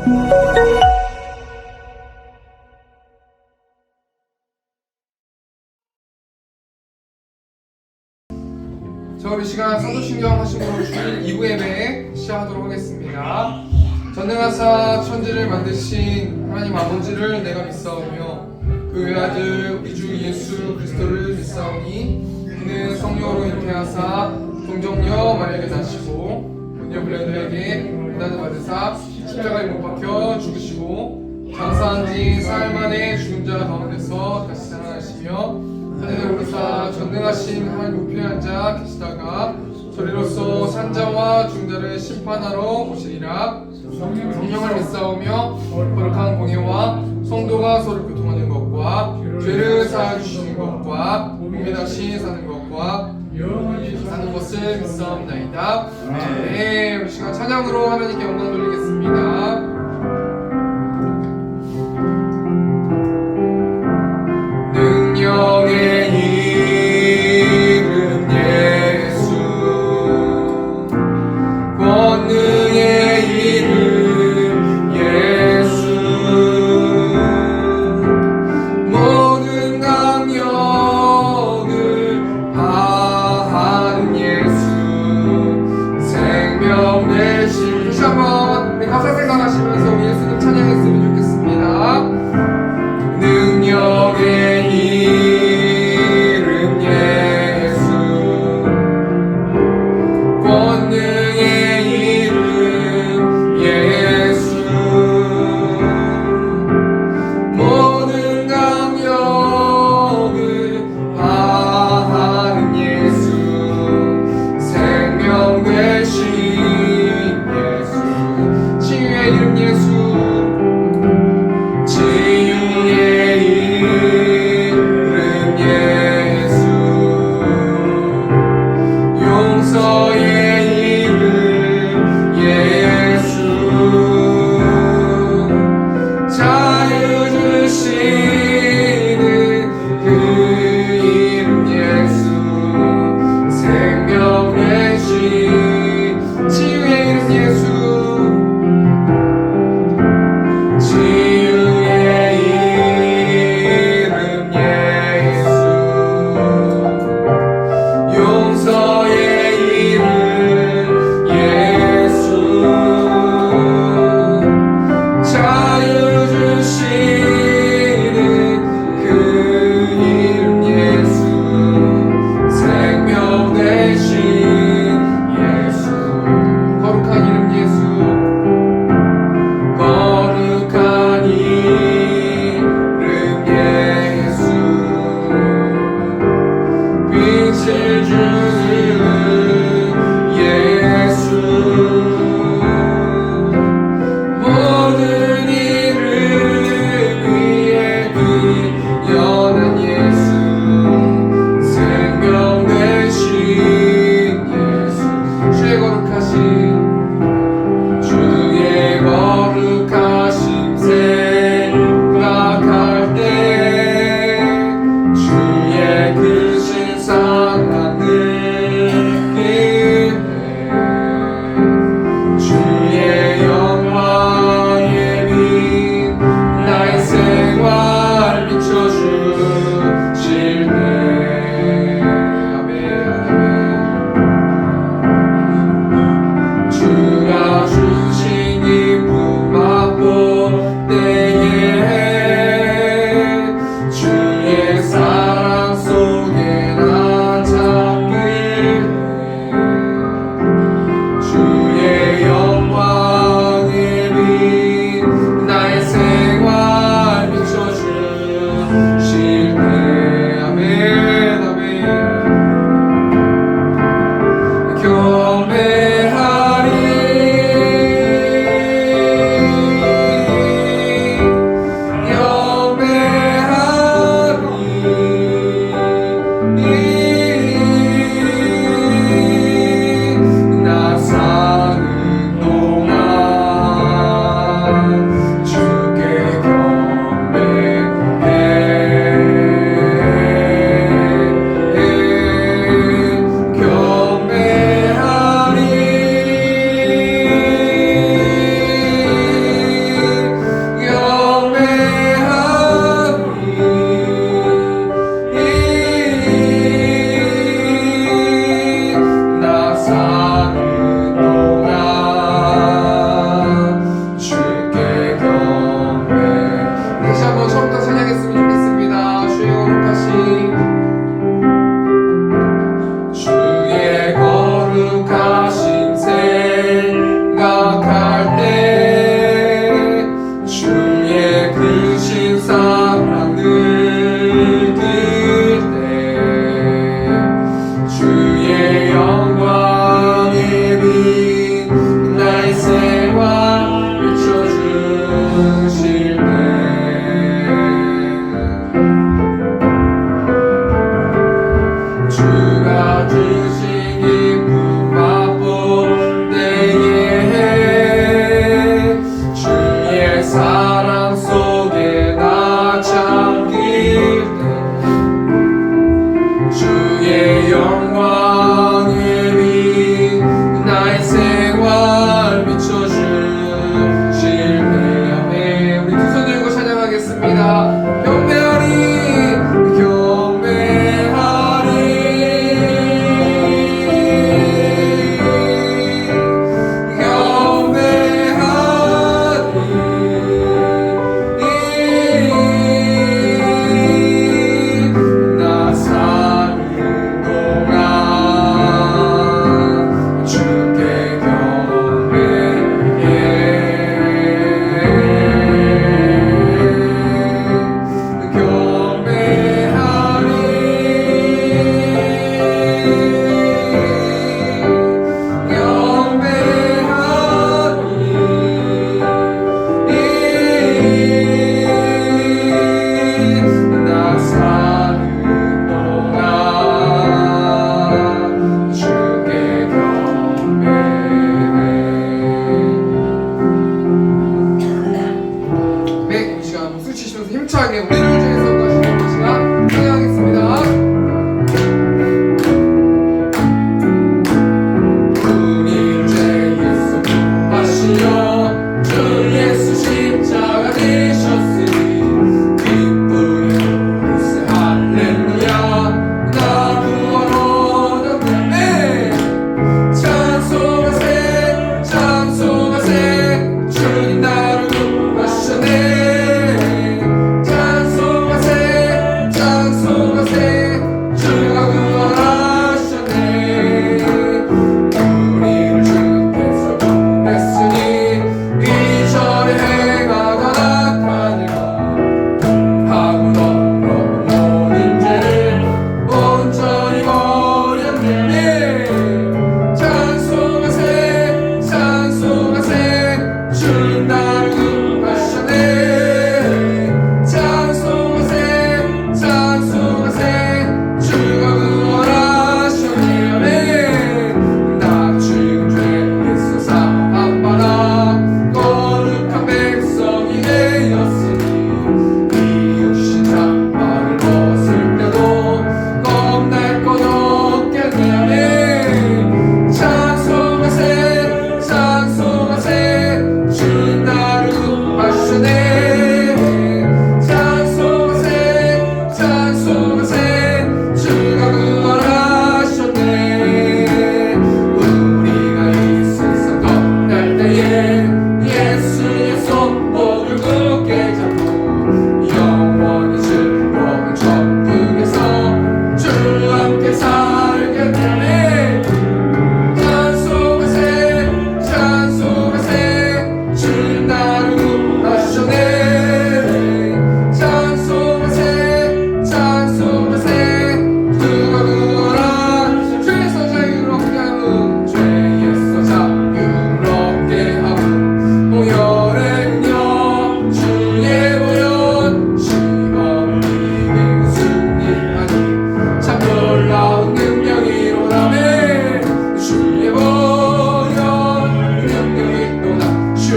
자, 우리 시간 사도신경 하심으로 주일 2부 예배 시작하도록 하겠습니다. 전능하사 천지를 만드신 하나님 아버지를 내가 믿사오며 그 외아들 우리 주 예수 그리스도를 믿사오니 이는 성령으로 잉태하사 동정녀 마리아에게 나시고 본디오 빌라도에게 고난을 받으사 십자가에 못 박혀 죽으시고 장사한 지 사흘 만에 죽은 자 가운데서 다시 살아나시며 하늘에 오르사 전능하신 하나님 우편에 앉아 계시다가 저리로서 산자와 중자를 심판하러 오시리라. 성령을 믿사오며 거룩한 공예와 성도가 서로 교통하는 것과 죄를 사하여 주시는 것과 몸에 다시 사는 것과 사는 것을 믿사옵나이다. 네, 우리 시간 찬양으로 하나님께 영광 돌리겠습니다. 능력의 이름 예수, 권능의 이름 예수, 모든 강력을 다한 예수, 생명 되신. 다시 한번 가사 생각하시면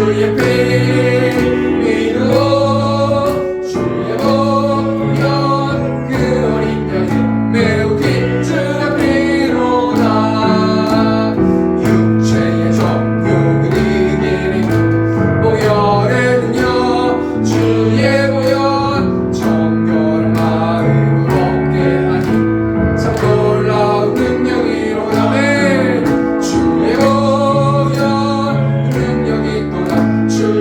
주의 피 믿음으로 주의 보혈 그 어린 양이 매우 귀중한 피로다 육체의 정욕은 이기니 보혈에는요 주의 보혈 정결한 마음을 얻게 하니 참 놀라운 능력이로다매 주의 보혈 능력이 또다 주의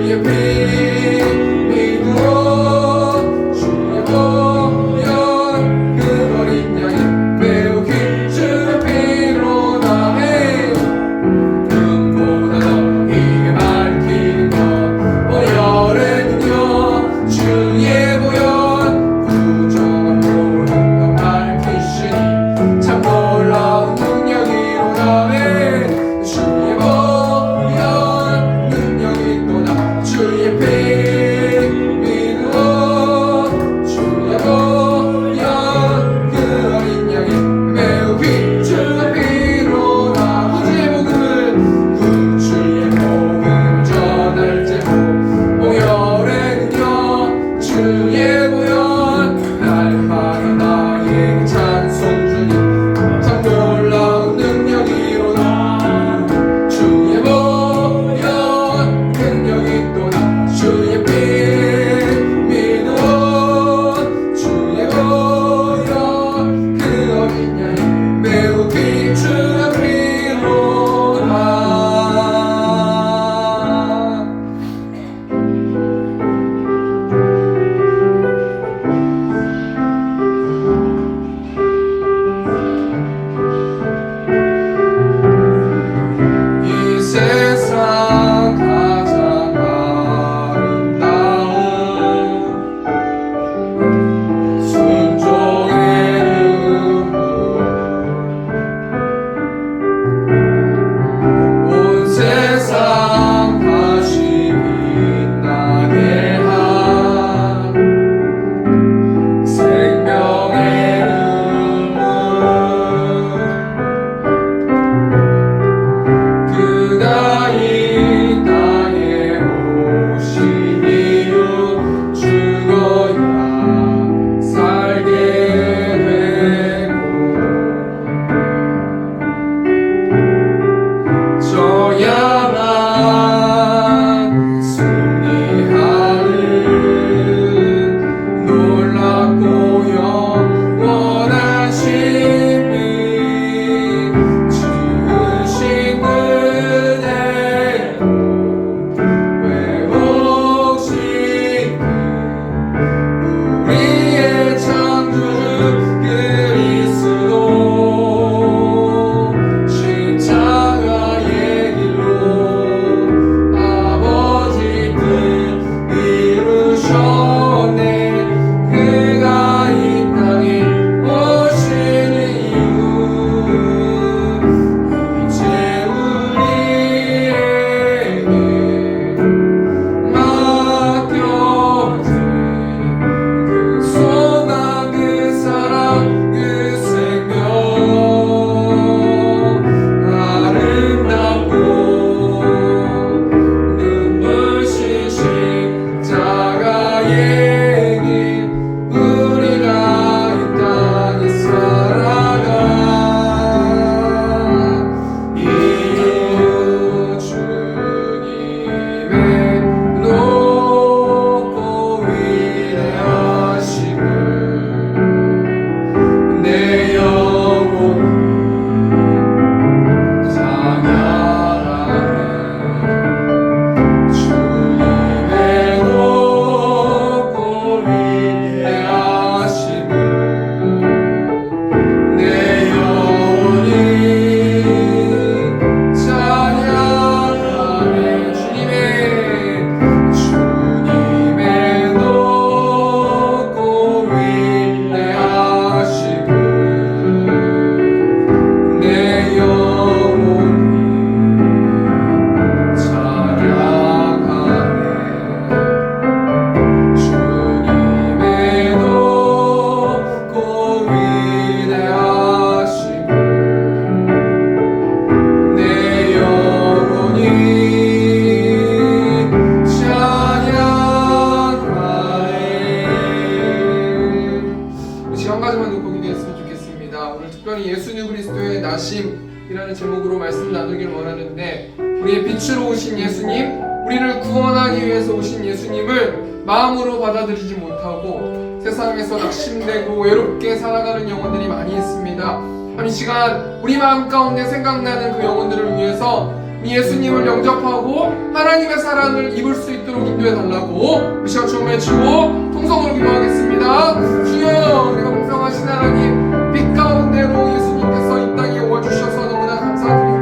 말씀 나누길 원하는데, 우리의 빛으로 오신 예수님, 우리를 구원하기 위해서 오신 예수님을 마음으로 받아들이지 못하고 세상에서 낙심되고 외롭게 살아가는 영혼들이 많이 있습니다. 이 시간 우리 마음 가운데 생각나는 그 영혼들을 위해서 우리 예수님을 영접하고 하나님의 사랑을 입을 수 있도록 인도해 달라고 이 시간 주님의 주고 통성으로 기도하겠습니다. 주여, 우리가 공평하신 하나님, 빛 가운데로 예수님께서 이 땅에 오주셔서 너무나 감사드립니다.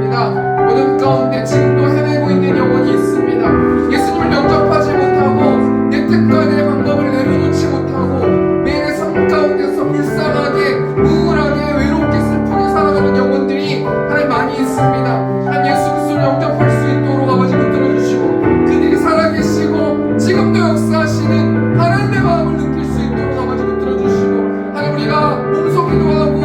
어둠 가운데 지금도 헤매고 있는 영혼이 있습니다. 예수님을 영접하지 못하고 내 뜻과 내 방법을 내려놓지 못하고 매일의 삶 가운데서 불쌍하게 우울하게 외롭게 슬프게 살아가는 영혼들이 하나님 많이 있습니다. 하나님, 예수 그리스도를 영접할 수 있도록 아버지 붙들어주시고 그들이 살아계시고 지금도 역사하시는 하나님의 마음을 느낄 수 있도록 아버지 붙들어주시고, 하나님, 우리가 몸소 기도하고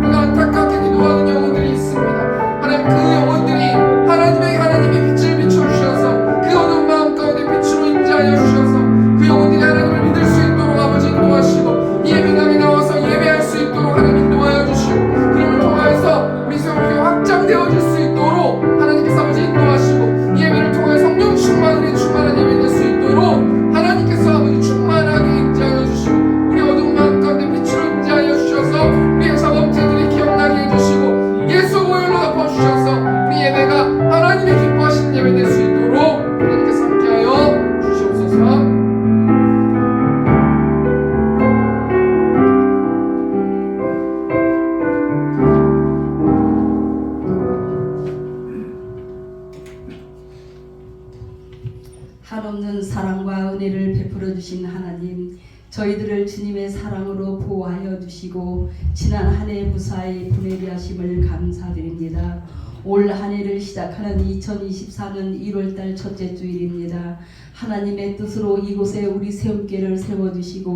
우리가 안타깝게 기도하는 영혼들이 있습니다. 하나님, 그 영혼들이 하나님의 빛을 비춰주셔서 그 어두운 마음 가운데 빛으로 임재하여 주셔서 그 영혼들이 하나님을 믿을 수 있도록 아버지 인도하시고 예배당에 나와서 예배할 수 있도록 하나님 인도하여 주시고, 그림을 통하여서 우리 세월이 확장되어질 수 있도록 하나님께서 아버지 인도하시고 예배를 통하여 성령 충만한 예배 될 수 있도록 하나님께서 아버지 충만하게 임재하여 주시고 우리 어두운 마음 가운데 빛으로 임재하여 주셔서 우리의 자범죄들이 기억나게 해주시고 예수 보혈로 덮어주셔서 우리 예배가 하나님의 기뻐하시는 예배 될 수 있도록 하나님께서 함께하여 주시옵소서. 한없는 사랑과 은혜를 베풀어 주신 하나님, 저희들을 주님의 사랑으로 보호하여 주시고 지난 한 해 무사히 보내게 하심을 감사드립니다. 올 한 해를 시작하는 2024년 1월달 첫째 주일입니다. 하나님의 뜻으로 이곳에 우리 세움교회를 세워주시고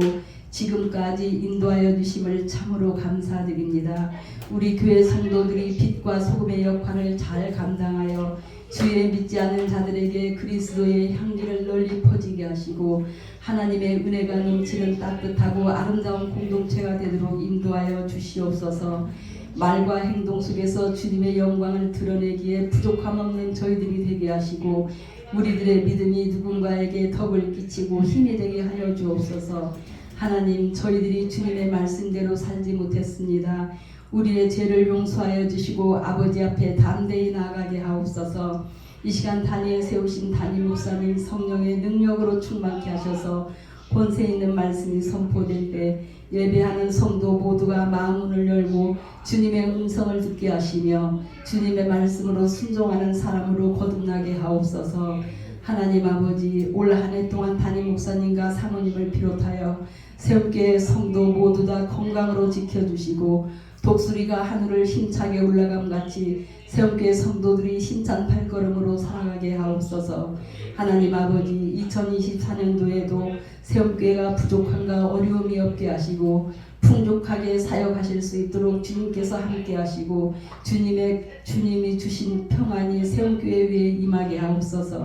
지금까지 인도하여 주심을 참으로 감사드립니다. 우리 교회 성도들이 빛과 소금의 역할을 잘 감당하여 주의 믿지 않는 자들에게 그리스도의 향기를 널리 퍼지게 하시고 하나님의 은혜가 넘치는 따뜻하고 아름다운 공동체가 되도록 인도하여 주시옵소서. 말과 행동 속에서 주님의 영광을 드러내기에 부족함 없는 저희들이 되게 하시고 우리들의 믿음이 누군가에게 덕을 끼치고 힘이 되게 하여 주옵소서. 하나님, 저희들이 주님의 말씀대로 살지 못했습니다. 우리의 죄를 용서하여 주시고 아버지 앞에 담대히 나아가게 하옵소서. 이 시간 단위에 세우신 담임 목사님 성령의 능력으로 충만케 하셔서 권세 있는 말씀이 선포될 때 예배하는 성도 모두가 마음문을 열고 주님의 음성을 듣게 하시며 주님의 말씀으로 순종하는 사람으로 거듭나게 하옵소서. 하나님 아버지, 올 한 해 동안 담임 목사님과 사모님을 비롯하여 세움교회 성도 모두 다 건강으로 지켜주시고 독수리가 하늘을 힘차게 올라감같이 세움교회 성도들이 힘찬 발걸음으로 살아가게 하옵소서. 하나님 아버지, 2024년도에도 세움교회가 부족함과 어려움이 없게 하시고 풍족하게 사역하실 수 있도록 주님께서 함께 하시고 주님이 주신 평안이 세움교회 위에 임하게 하옵소서.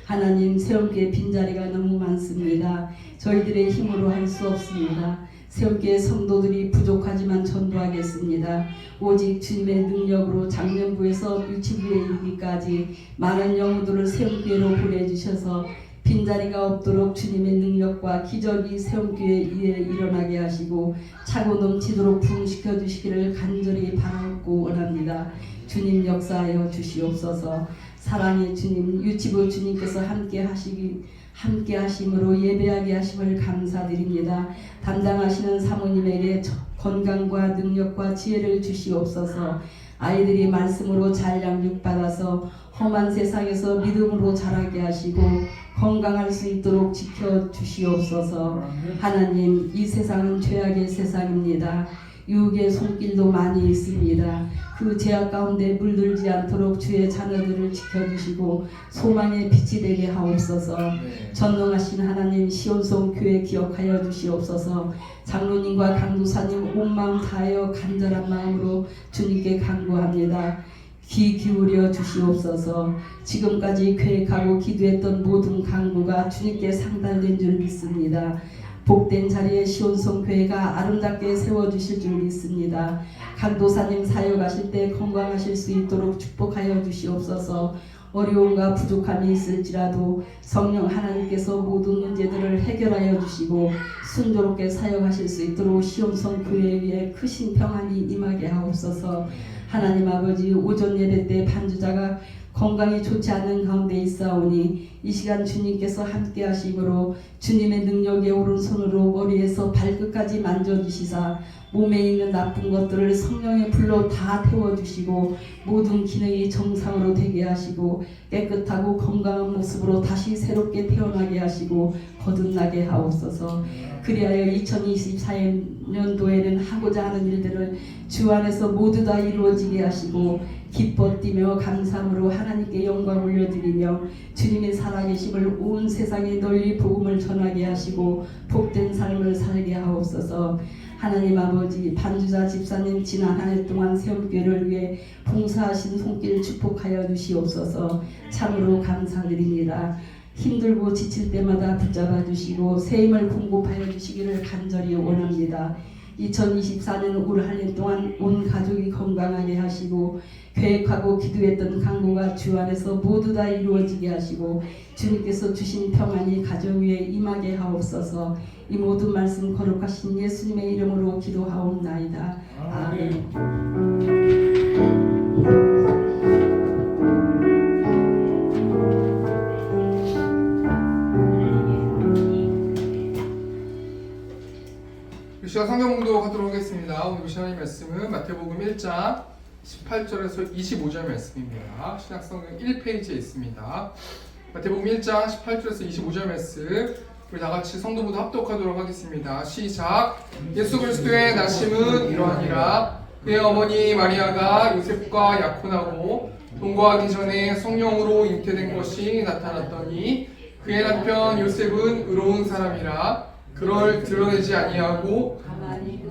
하나님, 세움교회 빈자리가 너무 많습니다. 저희들의 힘으로 할 수 없습니다. 세움교회 성도들이 부족하지만 전도하겠습니다. 오직 주님의 능력으로 작년부에서 유치부에 이르기까지 많은 영혼들을 세움교회로 보내주셔서 빈자리가 없도록 주님의 능력과 기적이 세움교회에 일어나게 하시고 차고 넘치도록 부흥시켜 주시기를 간절히 바라고 원합니다. 주님 역사하여 주시옵소서. 사랑의 주님, 유치부 주님께서 함께 하심으로 예배하게 하심을 감사드립니다. 담당하시는 사모님에게 건강과 능력과 지혜를 주시옵소서. 아이들이 말씀으로 잘 양육받아서 험한 세상에서 믿음으로 자라게 하시고 건강할 수 있도록 지켜주시옵소서. 하나님, 이 세상은 죄악의 세상입니다. 유혹의 손길도 많이 있습니다. 그 죄악 가운데 물들지 않도록 주의 자녀들을 지켜주시고 소망의 빛이 되게 하옵소서. 전능하신 하나님, 시온성 교회 기억하여 주시옵소서. 장로님과 강도사님 온 마음 다하여 간절한 마음으로 주님께 간구합니다. 귀 기울여 주시옵소서. 지금까지 계획하고 기도했던 모든 간구가 주님께 상달된 줄 믿습니다. 복된 자리에 시온성 교회가 아름답게 세워주실 줄 믿습니다. 강도사님 사역하실 때 건강하실 수 있도록 축복하여 주시옵소서. 어려움과 부족함이 있을지라도 성령 하나님께서 모든 문제들을 해결하여 주시고 순조롭게 사역하실 수 있도록 시온성 교회 위에 크신 평안이 임하게 하옵소서. 하나님 아버지, 오전 예배 때 반주자가 건강이 좋지 않은 가운데 있사오니 이 시간 주님께서 함께 하심으로 주님의 능력의 오른손으로 머리에서 발끝까지 만져주시사 몸에 있는 나쁜 것들을 성령의 불로 다 태워주시고 모든 기능이 정상으로 되게 하시고 깨끗하고 건강한 모습으로 다시 새롭게 태어나게 하시고 거듭나게 하옵소서. 그리하여 2024년도에는 하고자 하는 일들을 주 안에서 모두 다 이루어지게 하시고 기뻐 뛰며 감사함으로 하나님께 영광 올려드리며 주님의 살아계심을 온 세상에 널리 복음을 전하게 하시고 복된 삶을 살게 하옵소서. 하나님 아버지, 반주자 집사님 지난 한 해 동안 세움교회를 위해 봉사하신 손길 축복하여 주시옵소서. 참으로 감사드립니다. 힘들고 지칠 때마다 붙잡아 주시고 새 힘을 공급하여 주시기를 간절히 원합니다. 2024년 올 한 해 동안 온 가족이 건강하게 하시고 계획하고 기도했던 강구가 주 안에서 모두 다 이루어지게 하시고 주님께서 주신 평안이 가정 위에 임하게 하옵소서. 이 모든 말씀 거룩하신 예수님의 이름으로 기도하옵나이다. 아멘. 이 시간 성경 공독하도록 하겠습니다. 오늘 하나님 말씀은 마태복음 1장 18절에서 25절 말씀입니다. 신약성경 1페이지에 있습니다. 마태복음 1장 18절에서 25절 말씀 우리 다같이 성도모두 합독하도록 하겠습니다. 시작. 예수 그리스도의 나심은 이러하니라. 그의 어머니 마리아가 요셉과 약혼하고 동거하기 전에 성령으로 잉태된 것이 나타났더니 그의 남편 요셉은 의로운 사람이라 그를 드러내지 아니하고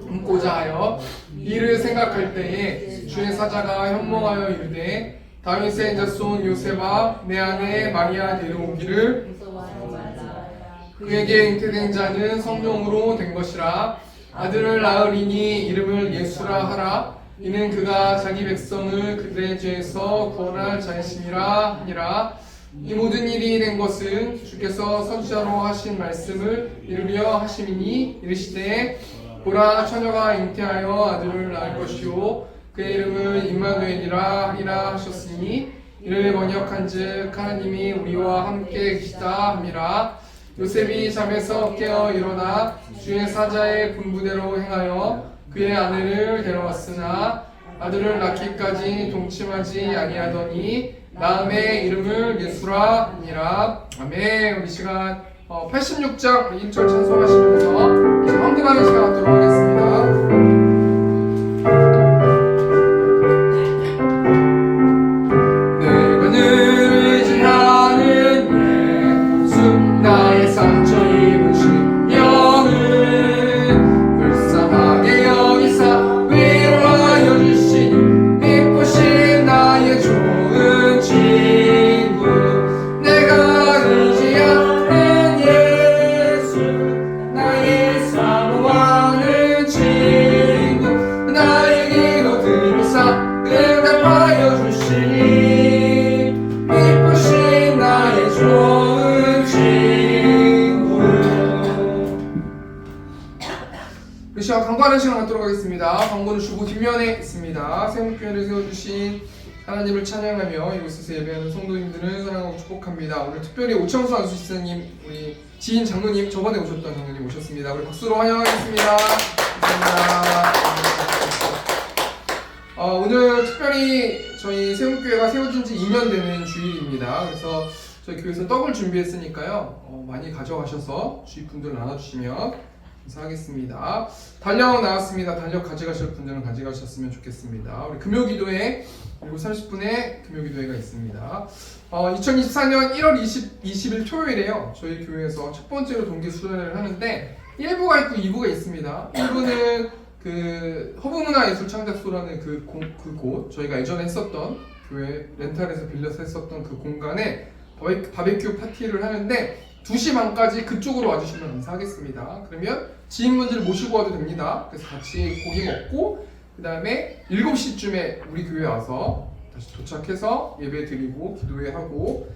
품고자 하여 이를 생각할 때에 주의 사자가 현몽하여 이르되 다윗의 자손 요셉아 내 아내 마리아 데려오기를 그에게 잉태된 자는 성령으로 된 것이라 아들을 낳으리니 이름을 예수라 하라 이는 그가 자기 백성을 그들의 죄에서 구원할 자이심이라 하니라. 이 모든 일이 된 것은 주께서 선지자로 하신 말씀을 이루려 하심이니 이르시되 보라 처녀가 잉태하여 아들을 낳을 것이요 그의 이름을 임마누엘이라 하리라 하셨으니 이를 번역한즉 하나님이 우리와 함께 계시다 함이라. 요셉이 잠에서 깨어 일어나 주의 사자의 분부대로 행하여 그의 아내를 데려왔으나 아들을 낳기까지 동침하지 아니하더니 다음에 이름을 예수라 하니라. 아멘. 우리 시간 86장 1절 찬송하시면서 헌금하는 시간 갖도록 하겠습니다. 광고하는 시간 갖도록 하겠습니다. 광고는 주보 뒷면에 있습니다. 세움교회를 세워주신 하나님을 찬양하며 이곳에서 예배하는 성도님들을 사랑하고 축복합니다. 오늘 특별히 오창수 안수집사님, 우리 지인 장로님, 저번에 오셨던 장로님 오셨습니다. 우리 박수로 환영하겠습니다. 감사합니다. 오늘 특별히 저희 세움교회가 세워진 지 2년 되는 주일입니다. 그래서 저희 교회에서 떡을 준비했으니까요. 많이 가져가셔서 주위 분들 나눠주시면 감사하겠습니다. 달력 나왔습니다. 달력 가져가실 분들은 가져가셨으면 좋겠습니다. 우리 금요기도회 그리고 30분에 금요기도회가 있습니다. 2024년 1월 20일 토요일에요. 저희 교회에서 첫 번째로 동기수련회를 하는데 1부가 있고 2부가 있습니다. 1부는 그 허브문화예술창작소라는 그곳 저희가 예전에 했었던 교회 렌탈에서 빌려서 했었던 그 공간에 바베큐 파티를 하는데 2시 반까지 그쪽으로 와주시면 감사하겠습니다. 그러면 지인분들 모시고 와도 됩니다. 그래서 같이 고기 먹고 그 다음에 7시쯤에 우리 교회 와서 다시 도착해서 예배 드리고 기도회 하고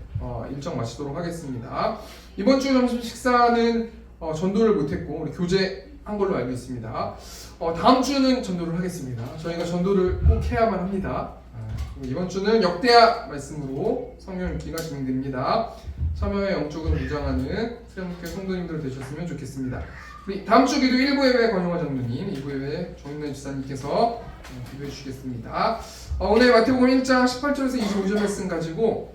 일정 마치도록 하겠습니다. 이번 주 점심 식사는 전도를 못했고 우리 교제한 걸로 알고 있습니다. 다음 주는 전도를 하겠습니다. 저희가 전도를 꼭 해야만 합니다. 이번 주는 역대하 말씀으로 성령 읽기가 진행됩니다. 참여의 영적으로 무장하는 수련회 성도님들 되셨으면 좋겠습니다. 우리 다음 주 기도 1부 예배 권영화 장로님, 2부 예배 정인남 집사님께서 기도해 주시겠습니다. 오늘 마태복음 1장 18절에서 25절 말씀 가지고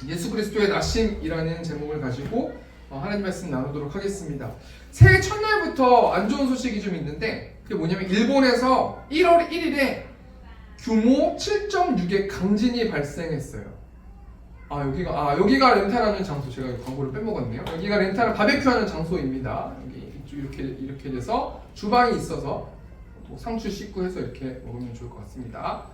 예수 그리스도의 나심이라는 제목을 가지고 하나님 말씀 나누도록 하겠습니다. 새해 첫날부터 안 좋은 소식이 좀 있는데 그게 뭐냐면 일본에서 1월 1일에 규모 7.6의 강진이 발생했어요. 여기가 렌탈하는 장소. 제가 광고를 빼먹었네요. 여기가 렌탈 바베큐하는 장소입니다. 여기 이렇게 돼서 주방이 있어서 상추 씻고 해서 이렇게 먹으면 좋을 것 같습니다.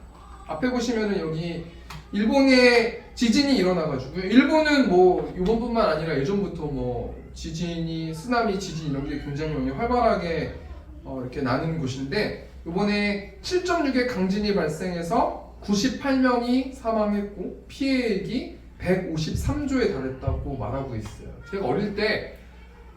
앞에 보시면은 여기 일본에 지진이 일어나가지고요. 일본은 뭐 이번뿐만 아니라 예전부터 뭐 지진이 쓰나미 지진 이런 게 굉장히 활발하게 이렇게 나는 곳인데 이번에 7.6의 강진이 발생해서 98명이 사망했고 피해액이 153조에 달했다고 말하고 있어요. 제가 어릴 때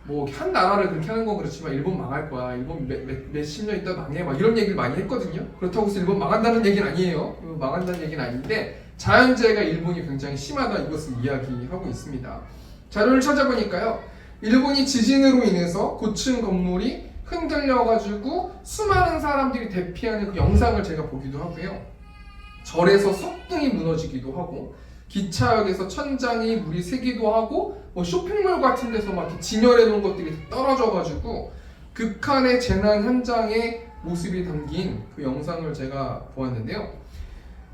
뭐 한 나라를 그렇게 하는 건 그렇지만 일본 망할 거야. 일본 몇십 년 있다 망해. 막 이런 얘기를 많이 했거든요. 그렇다고 해서 일본 망한다는 얘기는 아니에요. 망한다는 얘기는 아닌데 자연재해가 일본이 굉장히 심하다 이것을 이야기하고 있습니다. 자료를 찾아보니까요. 일본이 지진으로 인해서 고층 건물이 흔들려가지고 수많은 사람들이 대피하는 그 영상을 제가 보기도 하고요. 절에서 석등이 무너지기도 하고 기차역에서 천장이 물이 새기도 하고 뭐 쇼핑몰 같은 데서 막 이렇게 진열해 놓은 것들이 떨어져가지고 극한의 재난 현장의 모습이 담긴 그 영상을 제가 보았는데요.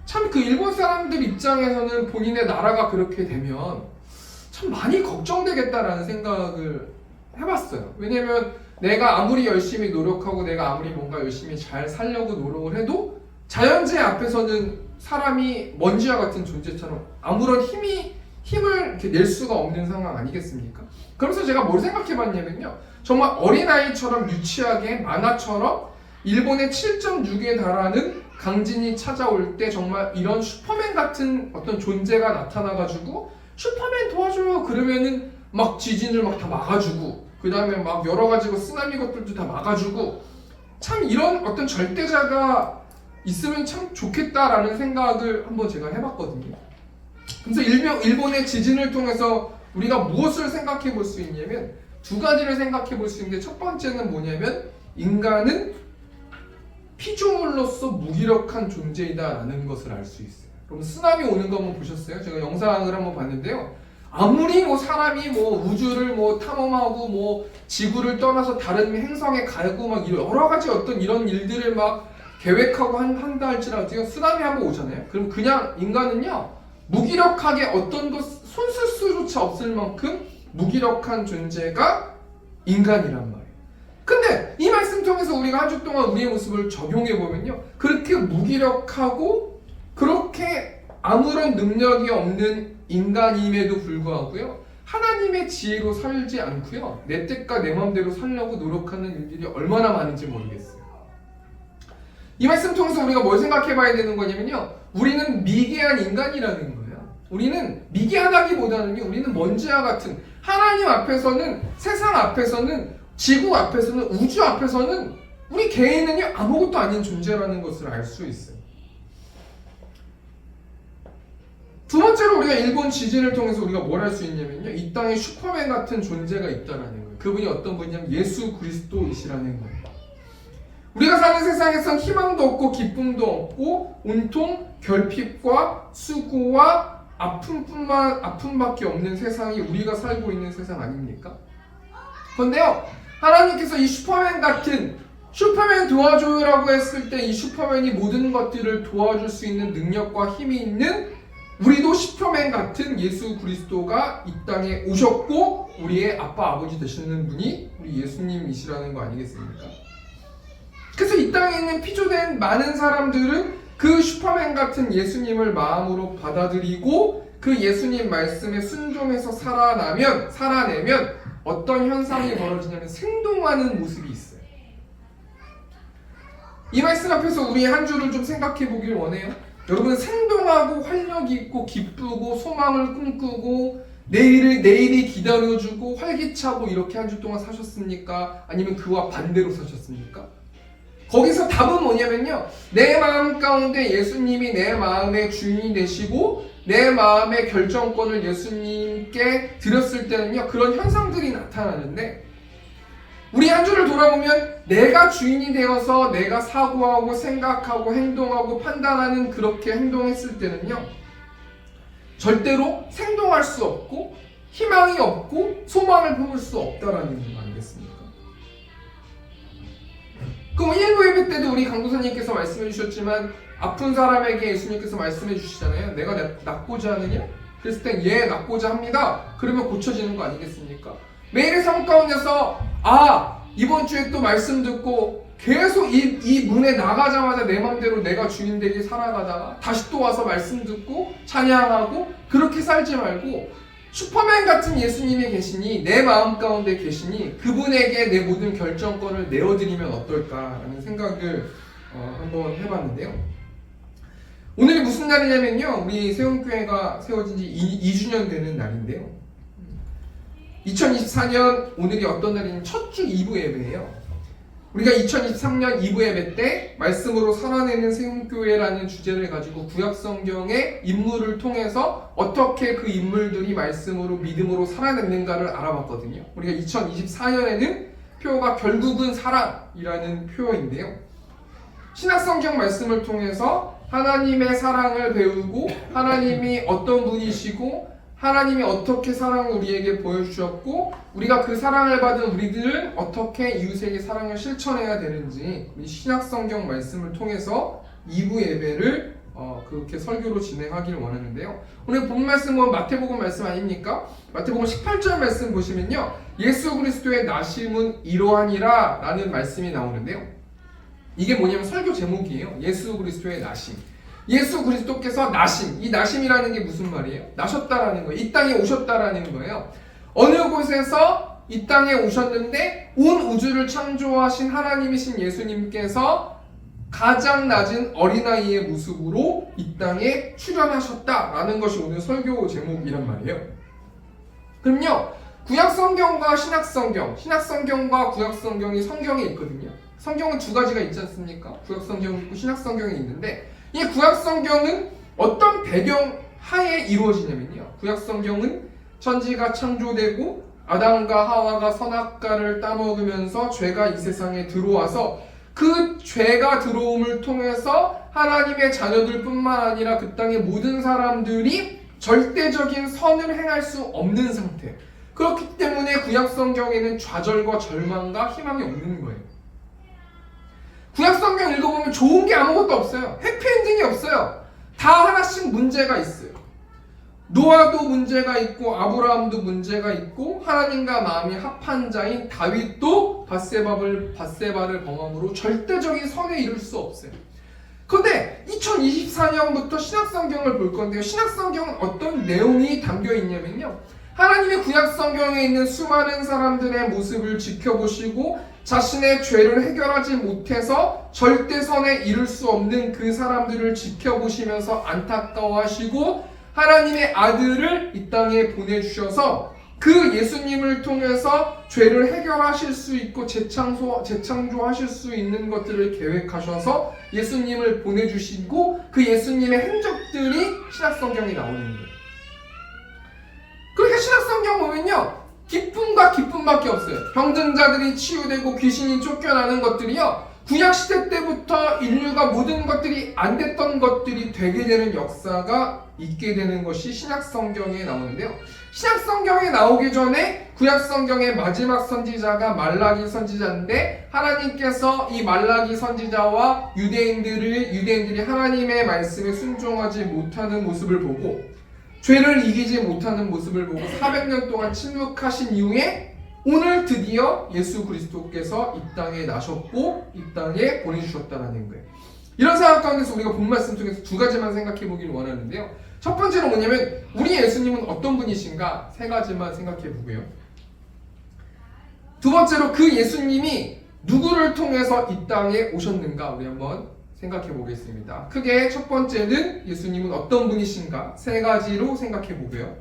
참 그 일본 사람들 입장에서는 본인의 나라가 그렇게 되면 참 많이 걱정되겠다라는 생각을 해봤어요. 왜냐면 내가 아무리 열심히 노력하고 내가 아무리 뭔가 열심히 잘 살려고 노력을 해도 자연재해 앞에서는 사람이 먼지와 같은 존재처럼 아무런 힘을 이렇게 낼 수가 없는 상황 아니겠습니까? 그래서 제가 뭘 생각해봤냐면요. 정말 어린아이처럼 유치하게 만화처럼 일본의 7.6에 달하는 강진이 찾아올 때 정말 이런 슈퍼맨 같은 어떤 존재가 나타나가지고 슈퍼맨 도와줘요 그러면은 막 지진을 막 다 막아주고 그 다음에 막 여러 가지고 쓰나미 것들도 다 막아주고 참 이런 어떤 절대자가 있으면 참 좋겠다라는 생각을 한번 제가 해봤거든요. 그래서 일본의 지진을 통해서 우리가 무엇을 생각해 볼 수 있냐면 두 가지를 생각해 볼 수 있는데 첫 번째는 뭐냐면 인간은 피조물로서 무기력한 존재이다라는 것을 알 수 있어요. 그럼 쓰나미 오는 거 한번 보셨어요? 제가 영상을 한번 봤는데요. 아무리 뭐 사람이 뭐 우주를 뭐 탐험하고 뭐 지구를 떠나서 다른 행성에 가고 막 여러 가지 어떤 이런 일들을 막 계획하고 한다 할지라도 쓰나미 한번 오잖아요. 그럼 그냥 인간은요 무기력하게 어떤 것 손 쓸 수조차 없을 만큼 무기력한 존재가 인간이란 말이에요. 근데 이 말씀 통해서 우리가 한 주 동안 우리의 모습을 적용해 보면요 그렇게 무기력하고 그렇게 아무런 능력이 없는 인간임에도 불구하고요 하나님의 지혜로 살지 않고요 내 뜻과 내 마음대로 살려고 노력하는 일들이 얼마나 많은지 모르겠어요. 이 말씀 통해서 우리가 뭘 생각해 봐야 되는 거냐면요 우리는 미개한 인간이라는 거예요. 우리는 미개하다기보다는요 우리는 먼지와 같은 하나님 앞에서는 세상 앞에서는 지구 앞에서는 우주 앞에서는 우리 개인은요 아무것도 아닌 존재라는 것을 알 수 있어요. 두 번째로 우리가 일본 지진을 통해서 우리가 뭘 할 수 있냐면요 이 땅에 슈퍼맨 같은 존재가 있다라는 거예요. 그분이 어떤 분이냐면 예수 그리스도이시라는 거예요. 우리가 사는 세상에선 희망도 없고 기쁨도 없고 온통 결핍과 수고와 아픔밖에 없는 세상이 우리가 살고 있는 세상 아닙니까? 그런데요 하나님께서 이 슈퍼맨 같은 슈퍼맨 도와줘라고 했을 때 이 슈퍼맨이 모든 것들을 도와줄 수 있는 능력과 힘이 있는 우리도 슈퍼맨 같은 예수 그리스도가 이 땅에 오셨고 우리의 아빠 아버지 되시는 분이 우리 예수님이시라는 거 아니겠습니까? 그래서 이 땅에 있는 피조된 많은 사람들은 그 슈퍼맨 같은 예수님을 마음으로 받아들이고 그 예수님 말씀에 순종해서 살아내면 어떤 현상이 벌어지냐면 생동하는 모습이 있어요. 이 말씀 앞에서 우리 한 주를 좀 생각해 보길 원해요. 여러분, 생동하고 활력 있고 기쁘고 소망을 꿈꾸고 내일이 기다려주고 활기차고 이렇게 한 주 동안 사셨습니까? 아니면 그와 반대로 사셨습니까? 거기서 답은 뭐냐면요, 내 마음 가운데 예수님이 내 마음의 주인이 되시고 내 마음의 결정권을 예수님께 드렸을 때는요, 그런 현상들이 나타나는데, 우리 한 주를 돌아보면 내가 주인이 되어서 내가 사고하고 생각하고 행동하고 판단하는 그렇게 행동했을 때는요, 절대로 생동할 수 없고 희망이 없고 소망을 품을 수 없다라는 거 아니겠습니까? 그럼 1부 예배 때도 우리 강도사님께서 말씀해 주셨지만, 아픈 사람에게 예수님께서 말씀해 주시잖아요. 내가 낫고자 하느냐? 그랬을 땐 예, 낫고자 합니다. 그러면 고쳐지는 거 아니겠습니까? 매일의 삶 가운데서 이번 주에 또 말씀 듣고 계속 이 문에 나가자마자 내 맘대로 내가 주인 되게 살아가다가 다시 또 와서 말씀 듣고 찬양하고 그렇게 살지 말고, 슈퍼맨 같은 예수님이 계시니, 내 마음 가운데 계시니 그분에게 내 모든 결정권을 내어드리면 어떨까라는 생각을 한번 해봤는데요. 오늘이 무슨 날이냐면요, 우리 세움교회가 세워진 지 2주년 되는 날인데요, 2024년 오늘이 어떤 날이냐면 첫 주 2부 예배예요. 우리가 2023년 2부 예배 때 말씀으로 살아내는 세움교회라는 주제를 가지고 구약성경의 인물을 통해서 어떻게 그 인물들이 말씀으로 믿음으로 살아냈는가를 알아봤거든요. 우리가 2024년에는 표어가 결국은 사랑이라는 표어인데요, 신약성경 말씀을 통해서 하나님의 사랑을 배우고 하나님이 어떤 분이시고 하나님이 어떻게 사랑을 우리에게 보여주셨고 우리가 그 사랑을 받은 우리들은 어떻게 이웃에게 사랑을 실천해야 되는지 우리 신약성경 말씀을 통해서 2부 예배를 그렇게 설교로 진행하기를 원하는데요. 오늘 본 말씀은 마태복음 말씀 아닙니까? 마태복음 18절 말씀 보시면요, 예수 그리스도의 나심은 이러하니라 라는 말씀이 나오는데요, 이게 뭐냐면 설교 제목이에요. 예수 그리스도의 나심. 예수 그리스도께서 나심, 이 나심이라는 게 무슨 말이에요? 나셨다라는 거예요. 이 땅에 오셨다라는 거예요. 어느 곳에서 이 땅에 오셨는데 온 우주를 창조하신 하나님이신 예수님께서 가장 낮은 어린아이의 모습으로 이 땅에 출현하셨다라는 것이 오늘 설교 제목이란 말이에요. 그럼요, 구약성경과 신약성경, 신약성경과 구약성경이 성경에 있거든요. 성경은 두 가지가 있지 않습니까? 구약성경이 있고 신약성경이 있는데, 이 구약성경은 어떤 배경 하에 이루어지냐면요, 구약성경은 천지가 창조되고 아담과 하와가 선악과를 따먹으면서 죄가 이 세상에 들어와서 그 죄가 들어옴을 통해서 하나님의 자녀들 뿐만 아니라 그 땅의 모든 사람들이 절대적인 선을 행할 수 없는 상태, 그렇기 때문에 구약성경에는 좌절과 절망과 희망이 없는 거예요. 구약성경 읽어보면 좋은 게 아무것도 없어요. 해피엔딩이 없어요. 다 하나씩 문제가 있어요. 노아도 문제가 있고 아브라함도 문제가 있고 하나님과 마음이 합한 자인 다윗도 밧세바를 범함으로 절대적인 선에 이를 수 없어요. 그런데 2024년부터 신약성경을 볼 건데요, 신약성경은 어떤 내용이 담겨 있냐면요, 하나님의 구약성경에 있는 수많은 사람들의 모습을 지켜보시고 자신의 죄를 해결하지 못해서 절대선에 이룰 수 없는 그 사람들을 지켜보시면서 안타까워하시고 하나님의 아들을 이 땅에 보내주셔서 그 예수님을 통해서 죄를 해결하실 수 있고 재창조하실 수 있는 것들을 계획하셔서 예수님을 보내주시고 그 예수님의 행적들이 신약성경에 나오는 거예요. 그러니까 신약성경 보면요, 기쁨과 기쁨밖에 없어요. 병든 자들이 치유되고 귀신이 쫓겨나는 것들이요, 구약시대 때부터 인류가 모든 것들이 안 됐던 것들이 되게 되는 역사가 있게 되는 것이 신약성경에 나오는데요, 신약성경에 나오기 전에 구약성경의 마지막 선지자가 말라기 선지자인데, 하나님께서 이 말라기 선지자와 유대인들이 하나님의 말씀에 순종하지 못하는 모습을 보고 죄를 이기지 못하는 모습을 보고 400년 동안 침묵하신 이후에 오늘 드디어 예수 그리스도께서 이 땅에 나셨고 이 땅에 보내주셨다는 거예요. 이런 상황 가운데서 우리가 본 말씀 중에서 두 가지만 생각해 보기를 원하는데요, 첫 번째로 뭐냐면 우리 예수님은 어떤 분이신가 세 가지만 생각해 보고요. 두 번째로 그 예수님이 누구를 통해서 이 땅에 오셨는가 우리 한번 생각해 보겠습니다. 크게 첫 번째는 예수님은 어떤 분이신가 세 가지로 생각해 보고요.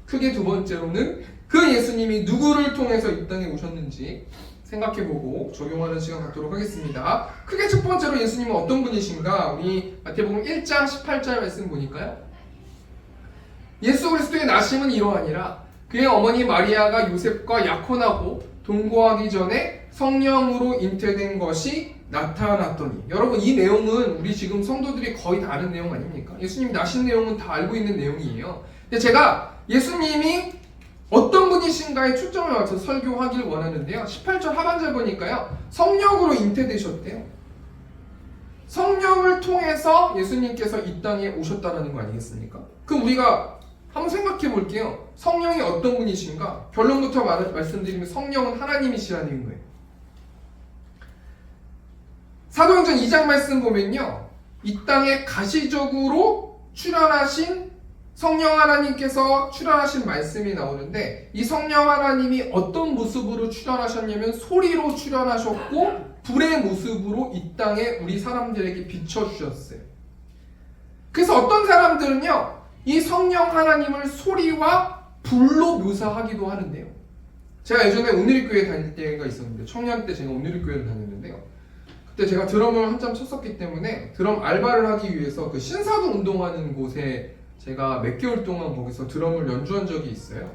크게 두 번째로는 그 예수님이 누구를 통해서 이 땅에 오셨는지 생각해 보고 적용하는 시간 갖도록 하겠습니다. 크게 첫 번째로 예수님은 어떤 분이신가 우리 마태복음 1장 18절 말씀 보니까요. 예수 그리스도의 나심은 이러하니라 그의 어머니 마리아가 요셉과 약혼하고 동거하기 전에 성령으로 잉태된 것이 나타났더니 여러분 이 내용은 우리 지금 성도들이 거의 다 아는 내용 아닙니까? 예수님이 나신 내용은 다 알고 있는 내용이에요. 근데 제가 예수님이 어떤 분이신가에 초점을 맞춰서 설교하길 원하는데요. 18절 하반절 보니까요. 성령으로 잉태되셨대요. 성령을 통해서 예수님께서 이 땅에 오셨다는 거 아니겠습니까? 그럼 우리가 한번 생각해 볼게요. 성령이 어떤 분이신가? 결론부터 말씀드리면 성령은 하나님이시라는 거예요. 사도행전 2장 말씀 보면요. 이 땅에 가시적으로 출현하신 성령 하나님께서 출현하신 말씀이 나오는데 이 성령 하나님이 어떤 모습으로 출현하셨냐면 소리로 출현하셨고 불의 모습으로 이 땅에 우리 사람들에게 비춰주셨어요. 그래서 어떤 사람들은요. 이 성령 하나님을 소리와 불로 묘사하기도 하는데요. 제가 예전에 오늘리교회 다닐 때가 있었는데 청년 때 제가 오늘리교회를 다녔는데요. 그때 제가 드럼을 한참 쳤었기 때문에 드럼 알바를 하기 위해서 그 신사동 운동하는 곳에 제가 몇 개월 동안 거기서 드럼을 연주한 적이 있어요.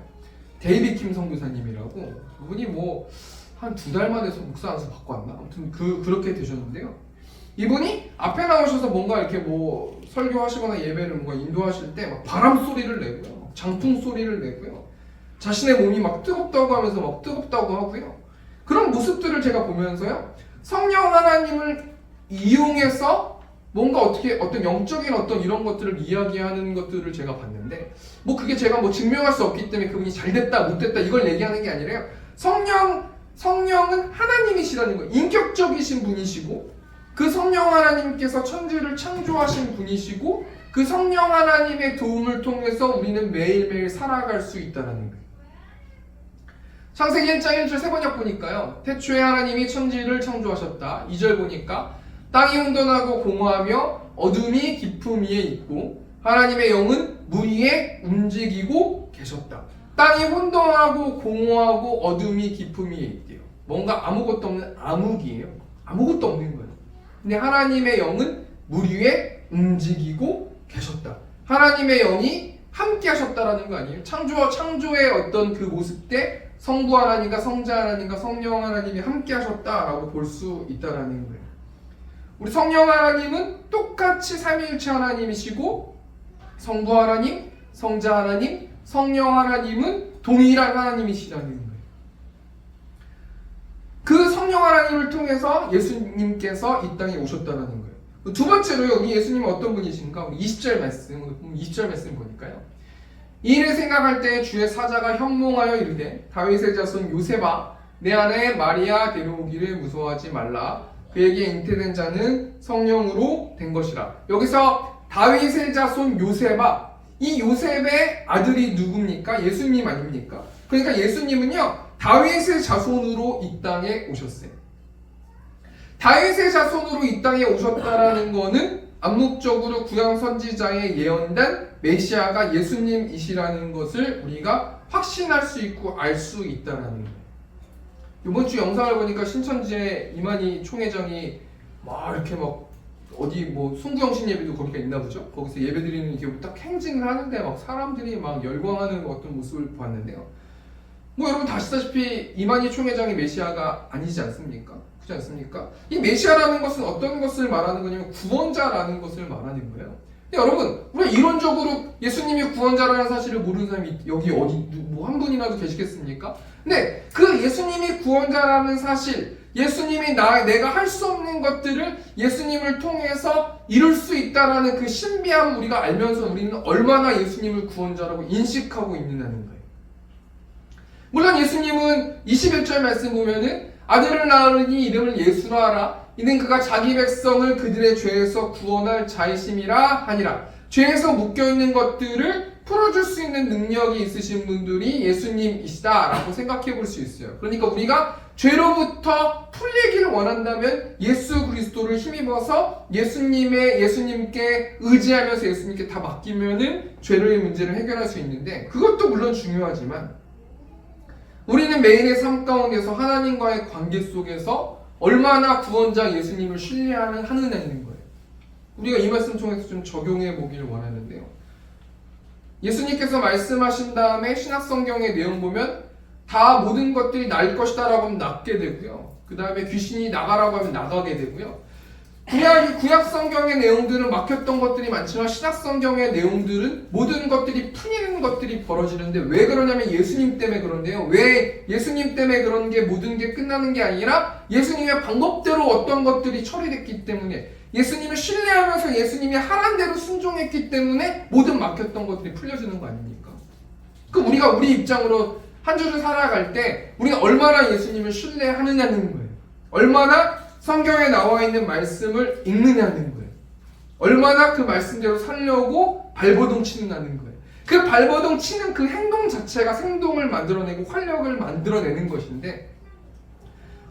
데이비 킴 선교사님이라고 그분이 뭐 한 2달 만에 목사 안수 받고 왔나? 아무튼 그렇게 되셨는데요. 이분이 앞에 나오셔서 뭔가 이렇게 뭐 설교하시거나 예배를 뭔가 인도하실 때 막 바람 소리를 내고요, 장풍 소리를 내고요, 자신의 몸이 막 뜨겁다고 하면서 막 뜨겁다고 하고요. 그런 모습들을 제가 보면서요, 성령 하나님을 이용해서 뭔가 어떤 영적인 어떤 이런 것들을 이야기하는 것들을 제가 봤는데, 뭐 그게 제가 뭐 증명할 수 없기 때문에 그분이 잘 됐다 못 됐다 이걸 얘기하는 게 아니라요. 성령은 하나님이시라는 거예요. 인격적이신 분이시고 그 성령 하나님께서 천지를 창조하신 분이시고 그 성령 하나님의 도움을 통해서 우리는 매일매일 살아갈 수 있다는 거예요. 창세기 1장 1절 세번역 보니까요. 태초에 하나님이 천지를 창조하셨다. 2절 보니까 땅이 혼돈하고 공허하며 어둠이 깊음 위에 있고 하나님의 영은 물 위에 움직이고 계셨다. 땅이 혼돈하고 공허하고 어둠이 깊음 위에 있대요. 뭔가 아무것도 없는 암흑이에요. 아무것도 없는 거예요. 근데 하나님의 영은 물 위에 움직이고 계셨다. 하나님의 영이 함께 하셨다라는 거 아니에요? 창조의 어떤 그 모습 때 성부 하나님과 성자 하나님과 성령 하나님이 함께 하셨다라고 볼 수 있다라는 거예요. 우리 성령 하나님은 똑같이 삼위일체 하나님이시고 성부 하나님, 성자 하나님, 성령 하나님은 동일한 하나님이시라는 거예요. 그 성령 하나님을 통해서 예수님께서 이 땅에 오셨다는 거예요. 두 번째로요, 우리 예수님은 어떤 분이신가? 우리 20절 말씀 보니까요. 이 일을 생각할 때 주의 사자가 현몽하여 이르되 다윗의 자손 요셉아 내 아내 마리아 데려오기를 무서워하지 말라. 그에게 잉태된 자는 성령으로 된 것이라. 여기서 다윗의 자손 요셉아, 이 요셉의 아들이 누굽니까? 예수님 아닙니까? 그러니까 예수님은요 다윗의 자손으로 이 땅에 오셨어요. 다윗의 자손으로 이 땅에 오셨다라는 것은 암묵적으로 구약 선지자의 예언된 메시아가 예수님이시라는 것을 우리가 확신할 수 있고 알 수 있다는 거예요. 이번 주 영상을 보니까 신천지의 이만희 총회장이 막 이렇게 막 어디 뭐 송구영신 예배도 거기가 있나 보죠? 거기서 예배드리는 이렇게 딱 행진을 하는데 막 사람들이 막 열광하는 어떤 모습을 봤는데요. 뭐 여러분 다 아시다시피 이만희 총회장이 메시아가 아니지 않습니까? 그렇지 않습니까? 이 메시아라는 것은 어떤 것을 말하는 거냐면 구원자라는 것을 말하는 거예요. 근데 여러분, 우리가 이론적으로 예수님이 구원자라는 사실을 모르는 사람이 여기 어디 뭐 한 분이라도 계시겠습니까? 근데 그 예수님이 구원자라는 사실, 예수님이 내가 할 수 없는 것들을 예수님을 통해서 이룰 수 있다라는 그 신비함을 우리가 알면서 우리는 얼마나 예수님을 구원자라고 인식하고 있느냐는 거예요. 물론 예수님은 21절 말씀 보면은 아들을 낳으니 이름을 예수라 하라. 이는 그가 자기 백성을 그들의 죄에서 구원할 자이심이라 하니라. 죄에서 묶여있는 것들을 풀어줄 수 있는 능력이 있으신 분들이 예수님이시다라고 생각해 볼 수 있어요. 그러니까 우리가 죄로부터 풀리기를 원한다면 예수 그리스도를 힘입어서 예수님께 의지하면서 예수님께 다 맡기면은 죄의 문제를 해결할 수 있는데, 그것도 물론 중요하지만 우리는 매일의 삶 가운데서 하나님과의 관계 속에서 얼마나 구원자 예수님을 신뢰하느냐는 거예요. 우리가 이 말씀 통해서 좀 적용해 보기를 원하는데요. 예수님께서 말씀하신 다음에 신약성경의 내용 보면 다 모든 것들이 날 것이다 라고 하면 낫게 되고요. 그 다음에 귀신이 나가라고 하면 나가게 되고요. 구약 성경의 내용들은 막혔던 것들이 많지만 신약 성경의 내용들은 모든 것들이 풀리는 것들이 벌어지는데, 왜 그러냐면 예수님 때문에 그런데요. 왜 예수님 때문에 그런 게 모든 게 끝나는 게 아니라 예수님의 방법대로 어떤 것들이 처리됐기 때문에, 예수님을 신뢰하면서 예수님이 하란 대로 순종했기 때문에 모든 막혔던 것들이 풀려지는 거 아닙니까? 그럼 우리가 우리 입장으로 한 주를 살아갈 때 우리가 얼마나 예수님을 신뢰하느냐는 거예요. 얼마나 성경에 나와 있는 말씀을 읽느냐는 거예요. 얼마나 그 말씀대로 살려고 발버둥 치느냐는 거예요. 그 발버둥 치는 그 행동 자체가 생동을 만들어내고 활력을 만들어내는 것인데,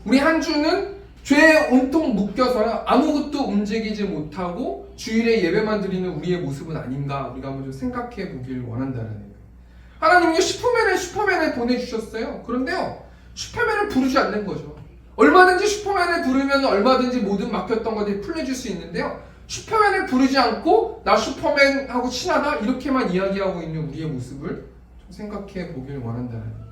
우리 한 주는 죄에 온통 묶여서요 아무것도 움직이지 못하고 주일에 예배만 드리는 우리의 모습은 아닌가, 우리가 한번 좀 생각해 보길 원한다는 거예요. 하나님이 슈퍼맨을 보내주셨어요. 그런데요, 슈퍼맨을 부르지 않는 거죠. 얼마든지 슈퍼맨을 부르면 얼마든지 모든 막혔던 것들이 풀려질 수 있는데요, 슈퍼맨을 부르지 않고 나 슈퍼맨하고 친하다 이렇게만 이야기하고 있는 우리의 모습을 좀 생각해 보길 원한다는 거예요.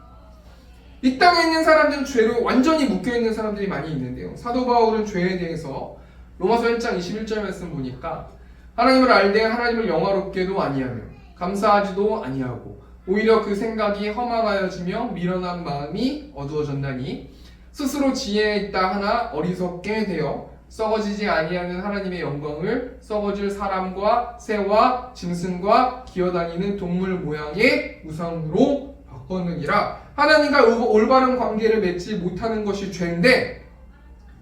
이 땅에 있는 사람들은 죄로 완전히 묶여있는 사람들이 많이 있는데요, 사도 바울은 죄에 대해서 로마서 1장 21절 말씀 보니까 하나님을 알되 하나님을 영화롭게도 아니하며 감사하지도 아니하고 오히려 그 생각이 허망하여지며 미련한 마음이 어두워졌나니 스스로 지혜에 있다 하나 어리석게 되어 썩어지지 아니하는 하나님의 영광을 썩어질 사람과 새와 짐승과 기어다니는 동물 모양의 우상으로 바꿨느니라. 하나님과 올바른 관계를 맺지 못하는 것이 죄인데,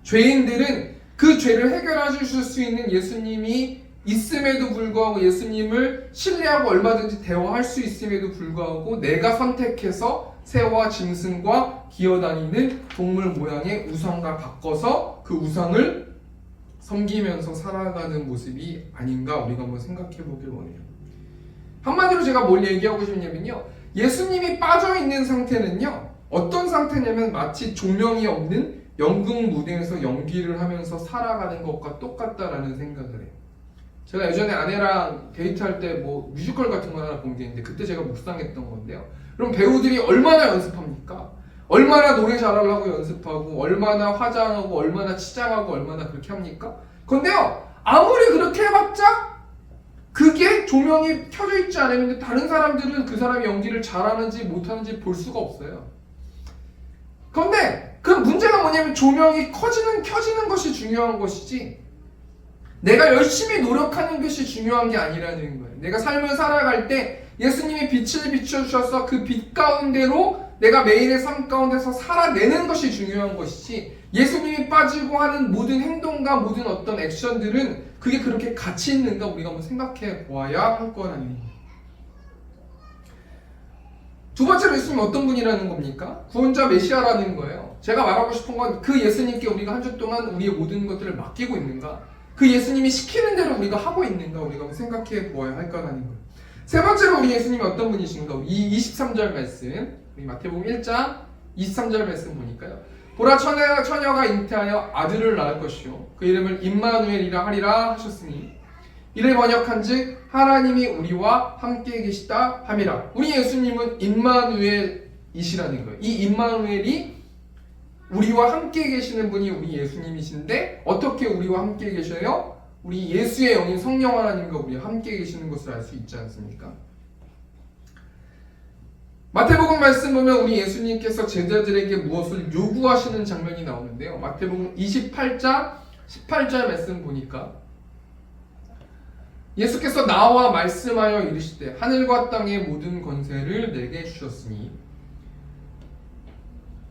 죄인들은 그 죄를 해결해 주실 수 있는 예수님이 있음에도 불구하고, 예수님을 신뢰하고 얼마든지 대화할 수 있음에도 불구하고 내가 선택해서 새와 짐승과 기어다니는 동물 모양의 우상과 바꿔서 그 우상을 섬기면서 살아가는 모습이 아닌가, 우리가 한번 생각해 보길 원해요. 한마디로 제가 뭘 얘기하고 싶냐면요, 예수님이 빠져있는 상태는요 어떤 상태냐면 마치 조명이 없는 연극 무대에서 연기를 하면서 살아가는 것과 똑같다라는 생각을 해요. 제가 예전에 아내랑 데이트할 때 뭐 뮤지컬 같은 거 하나 본 게 있는데, 그때 제가 묵상했던 건데요, 그럼 배우들이 얼마나 연습합니까? 얼마나 노래 잘하려고 연습하고, 얼마나 화장하고, 얼마나 치장하고, 얼마나 그렇게 합니까? 근데요, 아무리 그렇게 해봤자 그게 조명이 켜져 있지 않으면 다른 사람들은 그 사람이 연기를 잘하는지 못하는지 볼 수가 없어요. 그런데 그 문제가 뭐냐면 조명이 켜지는 것이 중요한 것이지 내가 열심히 노력하는 것이 중요한 게 아니라는 거예요. 내가 삶을 살아갈 때 예수님이 빛을 비춰주셔서 그 빛 가운데로 내가 매일의 삶 가운데서 살아내는 것이 중요한 것이지, 예수님이 빠지고 하는 모든 행동과 모든 어떤 액션들은 그게 그렇게 가치 있는가, 우리가 한번 생각해 보아야 할 거라는 거예요. 두 번째로 예수님 어떤 분이라는 겁니까? 구원자 메시아라는 거예요. 제가 말하고 싶은 건 그 예수님께 우리가 한 주 동안 우리의 모든 것들을 맡기고 있는가, 그 예수님이 시키는 대로 우리가 하고 있는가, 우리가 한번 생각해 보아야 할 거라는 거예요. 세 번째로 우리 예수님이 어떤 분이신가, 이 23절 말씀, 우리 마태복음 1장 23절 말씀 보니까요, 보라 처녀가 잉태하여 아들을 낳을 것이요 그 이름을 임마누엘이라 하리라 하셨으니 이를 번역한즉 하나님이 우리와 함께 계시다 함이라. 우리 예수님은 임마누엘이시라는 거예요. 이 임마누엘이 우리와 함께 계시는 분이 우리 예수님이신데, 어떻게 우리와 함께 계셔요? 우리 예수의 영인 성령 하나님과 우리와 함께 계시는 것을 알 수 있지 않습니까? 마태복음 말씀 보면 우리 예수님께서 제자들에게 무엇을 요구하시는 장면이 나오는데요, 마태복음 28장 18절 말씀 보니까 예수께서 나와 말씀하여 이르시되 하늘과 땅의 모든 권세를 내게 주셨으니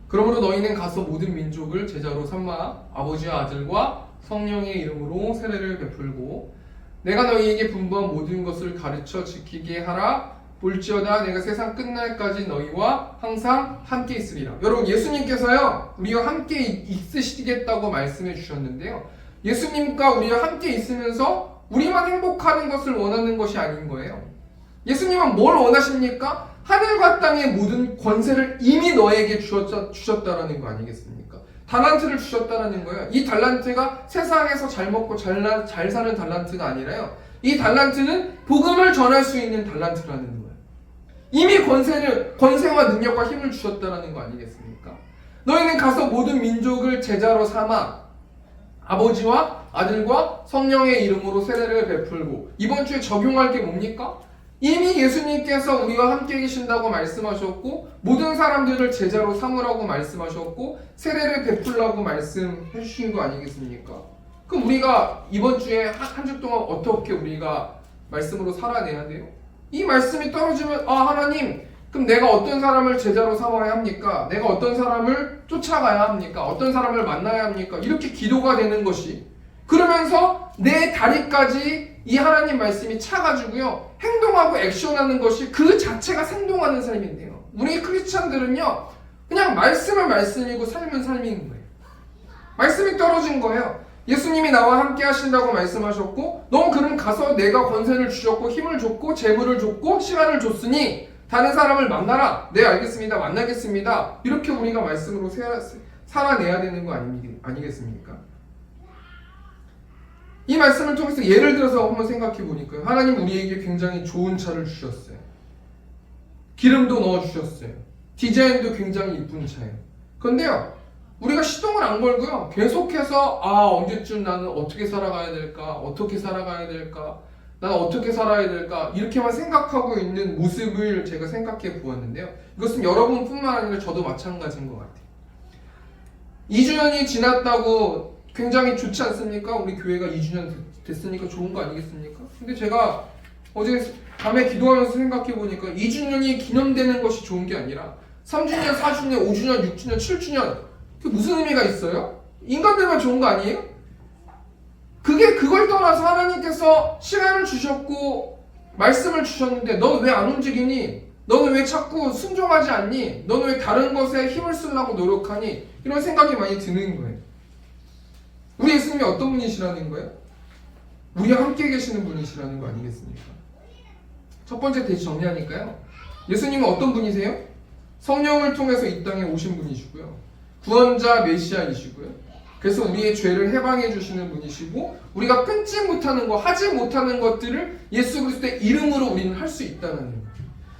그러므로 너희는 가서 모든 민족을 제자로 삼아 아버지와 아들과 성령의 이름으로 세례를 베풀고 내가 너희에게 분부한 모든 것을 가르쳐 지키게 하라. 볼지어다 내가 세상 끝날까지 너희와 항상 함께 있으리라. 여러분, 예수님께서요 우리와 함께 있으시겠다고 말씀해 주셨는데요, 예수님과 우리와 함께 있으면서 우리만 행복하는 것을 원하는 것이 아닌 거예요. 예수님은 뭘 원하십니까? 하늘과 땅의 모든 권세를 이미 너에게 주셨다라는 거 아니겠습니까? 달란트를 주셨다라는 거예요. 이 달란트가 세상에서 잘 먹고 잘 사는 달란트가 아니라요, 이 달란트는 복음을 전할 수 있는 달란트라는 거예요. 이미 권세와 능력과 힘을 주셨다라는 거 아니겠습니까? 너희는 가서 모든 민족을 제자로 삼아 아버지와 아들과 성령의 이름으로 세례를 베풀고, 이번 주에 적용할 게 뭡니까? 이미 예수님께서 우리와 함께 계신다고 말씀하셨고, 모든 사람들을 제자로 삼으라고 말씀하셨고, 세례를 베풀라고 말씀해 주신 거 아니겠습니까? 그럼 우리가 이번 주에 한 주 동안 어떻게 우리가 말씀으로 살아내야 돼요? 이 말씀이 떨어지면, 아, 하나님, 그럼 내가 어떤 사람을 제자로 삼아야 합니까? 내가 어떤 사람을 쫓아가야 합니까? 어떤 사람을 만나야 합니까? 이렇게 기도가 되는 것이, 그러면서 내 다리까지 이 하나님 말씀이 차가지고요, 행동하고 액션하는 것이 그 자체가 생동하는 삶인데요, 우리 크리스찬들은요 그냥 말씀은 말씀이고 삶은 삶인 거예요. 말씀이 떨어진 거예요. 예수님이 나와 함께 하신다고 말씀하셨고, 넌 그럼 가서 내가 권세를 주셨고 힘을 줬고 재물을 줬고 시간을 줬으니 다른 사람을 만나라. 네, 알겠습니다. 만나겠습니다. 이렇게 우리가 말씀으로 살아내야 되는 거 아니겠습니까? 이 말씀을 통해서 예를 들어서 한번 생각해 보니까요, 하나님 우리에게 굉장히 좋은 차를 주셨어요. 기름도 넣어주셨어요. 디자인도 굉장히 이쁜 차예요. 그런데요, 우리가 시동을 안 걸고요, 계속해서 언제쯤 나는 어떻게 살아가야 될까, 어떻게 살아가야 될까, 난 어떻게 살아야 될까, 이렇게만 생각하고 있는 모습을 제가 생각해 보았는데요, 이것은 여러분뿐만 아니라 저도 마찬가지인 것 같아요. 2주년이 지났다고 굉장히 좋지 않습니까? 우리 교회가 2주년 됐으니까 좋은 거 아니겠습니까? 근데 제가 어제 밤에 기도하면서 생각해 보니까 2주년이 기념되는 것이 좋은 게 아니라 3주년, 4주년, 5주년, 6주년, 7주년, 그게 무슨 의미가 있어요? 인간들만 좋은 거 아니에요? 그걸 떠나서 하나님께서 시간을 주셨고 말씀을 주셨는데 너는 왜 안 움직이니? 너는 왜 자꾸 순종하지 않니? 너는 왜 다른 것에 힘을 쓰려고 노력하니? 이런 생각이 많이 드는 거예요. 우리 예수님이 어떤 분이시라는 거예요? 우리와 함께 계시는 분이시라는 거 아니겠습니까? 첫 번째 대시 정리하니까요, 예수님은 어떤 분이세요? 성령을 통해서 이 땅에 오신 분이시고요, 구원자 메시아이시고요, 그래서 우리의 죄를 해방해 주시는 분이시고, 우리가 끊지 못하는 거, 하지 못하는 것들을 예수 그리스도의 이름으로 우리는 할 수 있다는 거예요.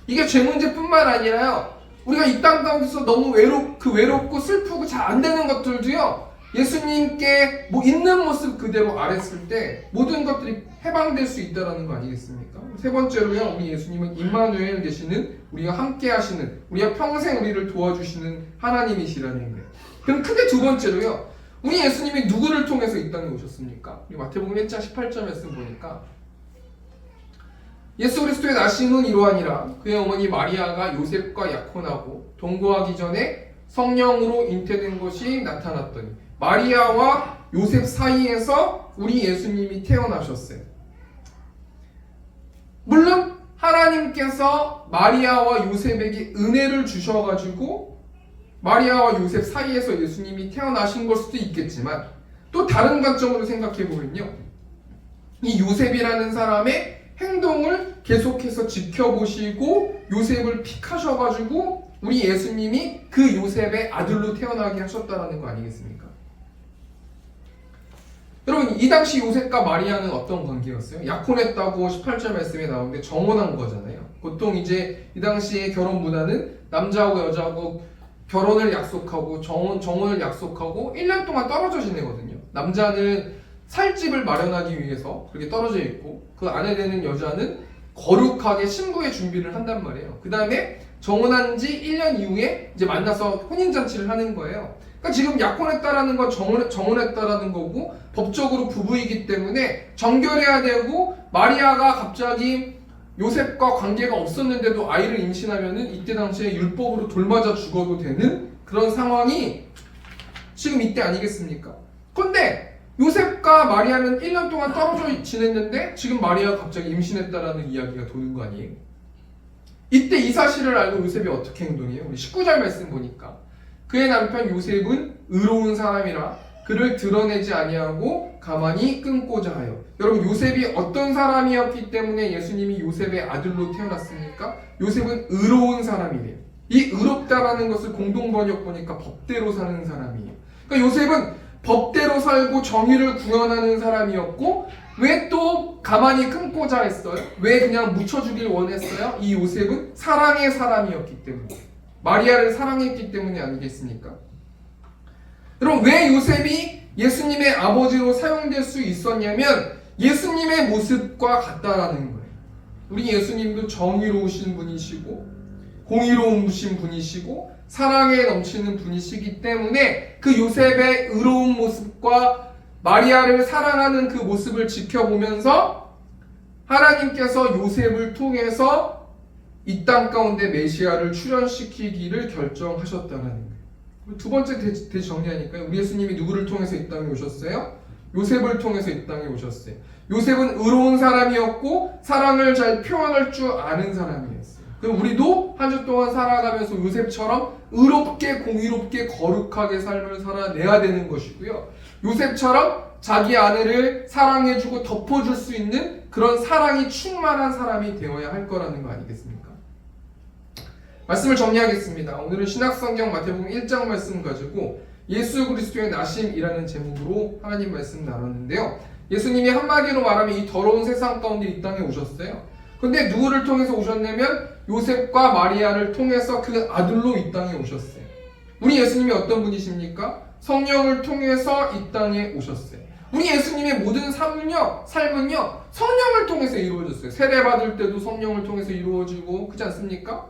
이게 죄 문제뿐만 아니라요, 우리가 이 땅 가운데서 너무 외롭고 슬프고 잘 안 되는 것들도요, 예수님께 있는 모습 그대로 알았을 때 모든 것들이 해방될 수 있다는 거 아니겠습니까? 세 번째로요, 우리 예수님은 임마누엘 되시는, 우리가 함께 하시는, 우리가 평생 우리를 도와주시는 하나님이시라는 거예요. 그럼 크게 두 번째로요, 우리 예수님이 누구를 통해서 이 땅에 오셨습니까? 우리 마태복음 1장 18절 말씀 보니까, 예수 그리스도의 나심은 이러하니라. 그의 어머니 마리아가 요셉과 약혼하고 동거하기 전에 성령으로 잉태된 것이 나타났더니 마리아와 요셉 사이에서 우리 예수님이 태어나셨어요. 물론 하나님께서 마리아와 요셉에게 은혜를 주셔가지고 마리아와 요셉 사이에서 예수님이 태어나신 걸 수도 있겠지만, 또 다른 관점으로 생각해보면요, 이 요셉이라는 사람의 행동을 계속해서 지켜보시고 요셉을 픽하셔가지고 우리 예수님이 그 요셉의 아들로 태어나게 하셨다는 거 아니겠습니까? 여러분, 이 당시 요셉과 마리아는 어떤 관계였어요? 약혼했다고 18절 말씀에 나오는데 정혼한 거잖아요. 보통 이제 이 당시에 결혼 문화는 남자하고 여자하고 결혼을 약속하고 정혼을 약속하고 1년 동안 떨어져 지내거든요. 남자는 살 집을 마련하기 위해서 그렇게 떨어져 있고, 그 아내 되는 여자는 거룩하게 신부의 준비를 한단 말이에요. 그 다음에 정혼한 지 1년 이후에 이제 만나서 혼인잔치를 하는 거예요. 그러니까 지금 약혼했다라는 건 정혼했다라는 거고, 법적으로 부부이기 때문에 정결해야 되고, 마리아가 갑자기 요셉과 관계가 없었는데도 아이를 임신하면은 이때 당시에 율법으로 돌맞아 죽어도 되는 그런 상황이 지금 이때 아니겠습니까? 근데 요셉과 마리아는 1년 동안 떨어져 지냈는데 지금 마리아가 갑자기 임신했다라는 이야기가 도는 거 아니에요? 이때 이 사실을 알고 요셉이 어떻게 행동해요? 우리 19절 말씀 보니까 그의 남편 요셉은 의로운 사람이라 그를 드러내지 아니하고 가만히 끊고자 하여. 여러분, 요셉이 어떤 사람이었기 때문에 예수님이 요셉의 아들로 태어났습니까? 요셉은 의로운 사람이래요. 이 의롭다라는 것을 공동 번역 보니까 법대로 사는 사람이에요. 그러니까 요셉은 법대로 살고 정의를 구현하는 사람이었고, 왜 또 가만히 끊고자 했어요? 왜 그냥 묻혀주길 원했어요? 이 요셉은 사랑의 사람이었기 때문에, 마리아를 사랑했기 때문이 아니겠습니까? 여러분, 왜 요셉이 예수님의 아버지로 사용될 수 있었냐면 예수님의 모습과 같다라는 거예요. 우리 예수님도 정의로우신 분이시고 공의로우신 분이시고 사랑에 넘치는 분이시기 때문에 그 요셉의 의로운 모습과 마리아를 사랑하는 그 모습을 지켜보면서 하나님께서 요셉을 통해서 이 땅 가운데 메시아를 출현시키기를 결정하셨다는 거예요. 두 번째 정리하니까요. 우리 예수님이 누구를 통해서 이 땅에 오셨어요? 요셉을 통해서 이 땅에 오셨어요. 요셉은 의로운 사람이었고 사랑을 잘 표현할 줄 아는 사람이었어요. 그럼 우리도 한 주 동안 살아가면서 요셉처럼 의롭게 공의롭게 거룩하게 삶을 살아내야 되는 것이고요. 요셉처럼 자기 아내를 사랑해주고 덮어줄 수 있는 그런 사랑이 충만한 사람이 되어야 할 거라는 거 아니겠습니까? 말씀을 정리하겠습니다. 오늘은 신약성경 마태복음 1장 말씀 가지고 예수 그리스도의 나심이라는 제목으로 하나님 말씀 나눴는데요. 예수님이 한마디로 말하면 이 더러운 세상 가운데 이 땅에 오셨어요. 근데 누구를 통해서 오셨냐면 요셉과 마리아를 통해서 그 아들로 이 땅에 오셨어요. 우리 예수님이 어떤 분이십니까? 성령을 통해서 이 땅에 오셨어요. 우리 예수님의 모든 삶은요 성령을 통해서 이루어졌어요. 세례받을 때도 성령을 통해서 이루어지고, 그렇지 않습니까?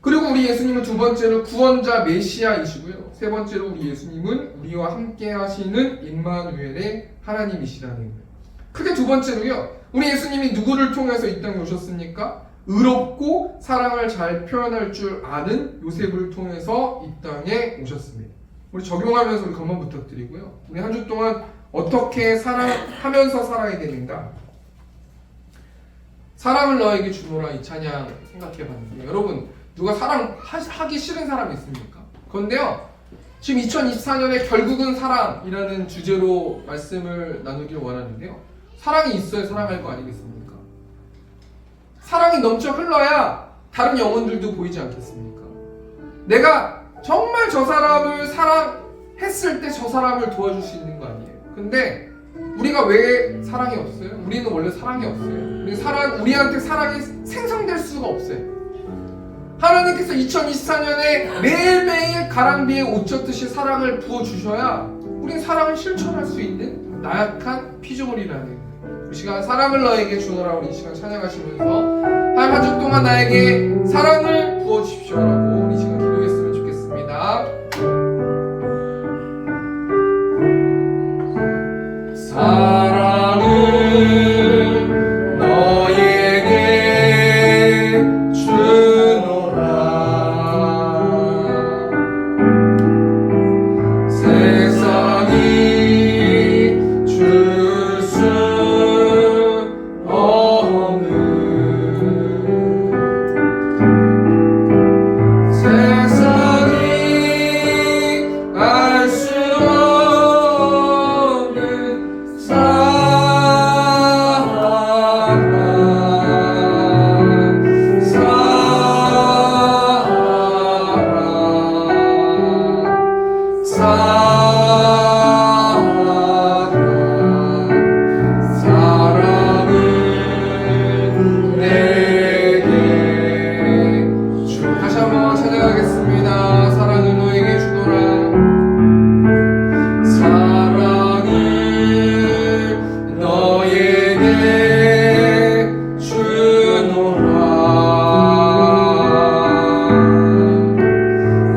그리고 우리 예수님은 두 번째로 구원자 메시아이시고요. 세 번째로 우리 예수님은 우리와 함께 하시는 임마누엘의 하나님이시라는 거예요. 크게 두 번째로요. 우리 예수님이 누구를 통해서 이 땅에 오셨습니까? 의롭고 사랑을 잘 표현할 줄 아는 요셉을 통해서 이 땅에 오셨습니다. 우리 적용하면서 우리 그것만 부탁드리고요. 우리 한 주 동안 어떻게 사랑하면서 살아야 되는가? 사랑을 너에게 주노라, 이 찬양 생각해봤는데, 여러분 누가 사랑하기 싫은 사람이 있습니까? 그런데요, 지금 2024년에 결국은 사랑이라는 주제로 말씀을 나누길 원하는데요. 사랑이 있어야 사랑할 거 아니겠습니까? 사랑이 넘쳐 흘러야 다른 영혼들도 보이지 않겠습니까? 내가 정말 저 사람을 사랑했을 때 저 사람을 도와줄 수 있는 거 아니에요? 근데 우리가 왜 사랑이 없어요? 우리는 원래 사랑이 없어요. 우리한테 사랑이 생성될 수가 없어요. 하나님께서 2024년에 매일매일 가랑비에 옷 젖듯이 사랑을 부어주셔야 우린 사랑을 실천할 수 있는 나약한 피조물이라는, 이 시간 사랑을 너에게 주노라, 우리 이 시간 찬양하시면서 한 주 동안 나에게 사랑을 부어주십시오라고 우리 시간 기도했으면 좋겠습니다. 사랑을 너에게 주노라. 세상이 줄 수 없는, 세상이 알 수 없는 사랑을 내게 주. 다시 한번 찬양하겠습니다. 사랑을 너에게 주노라. 사랑을 너에게 주노라.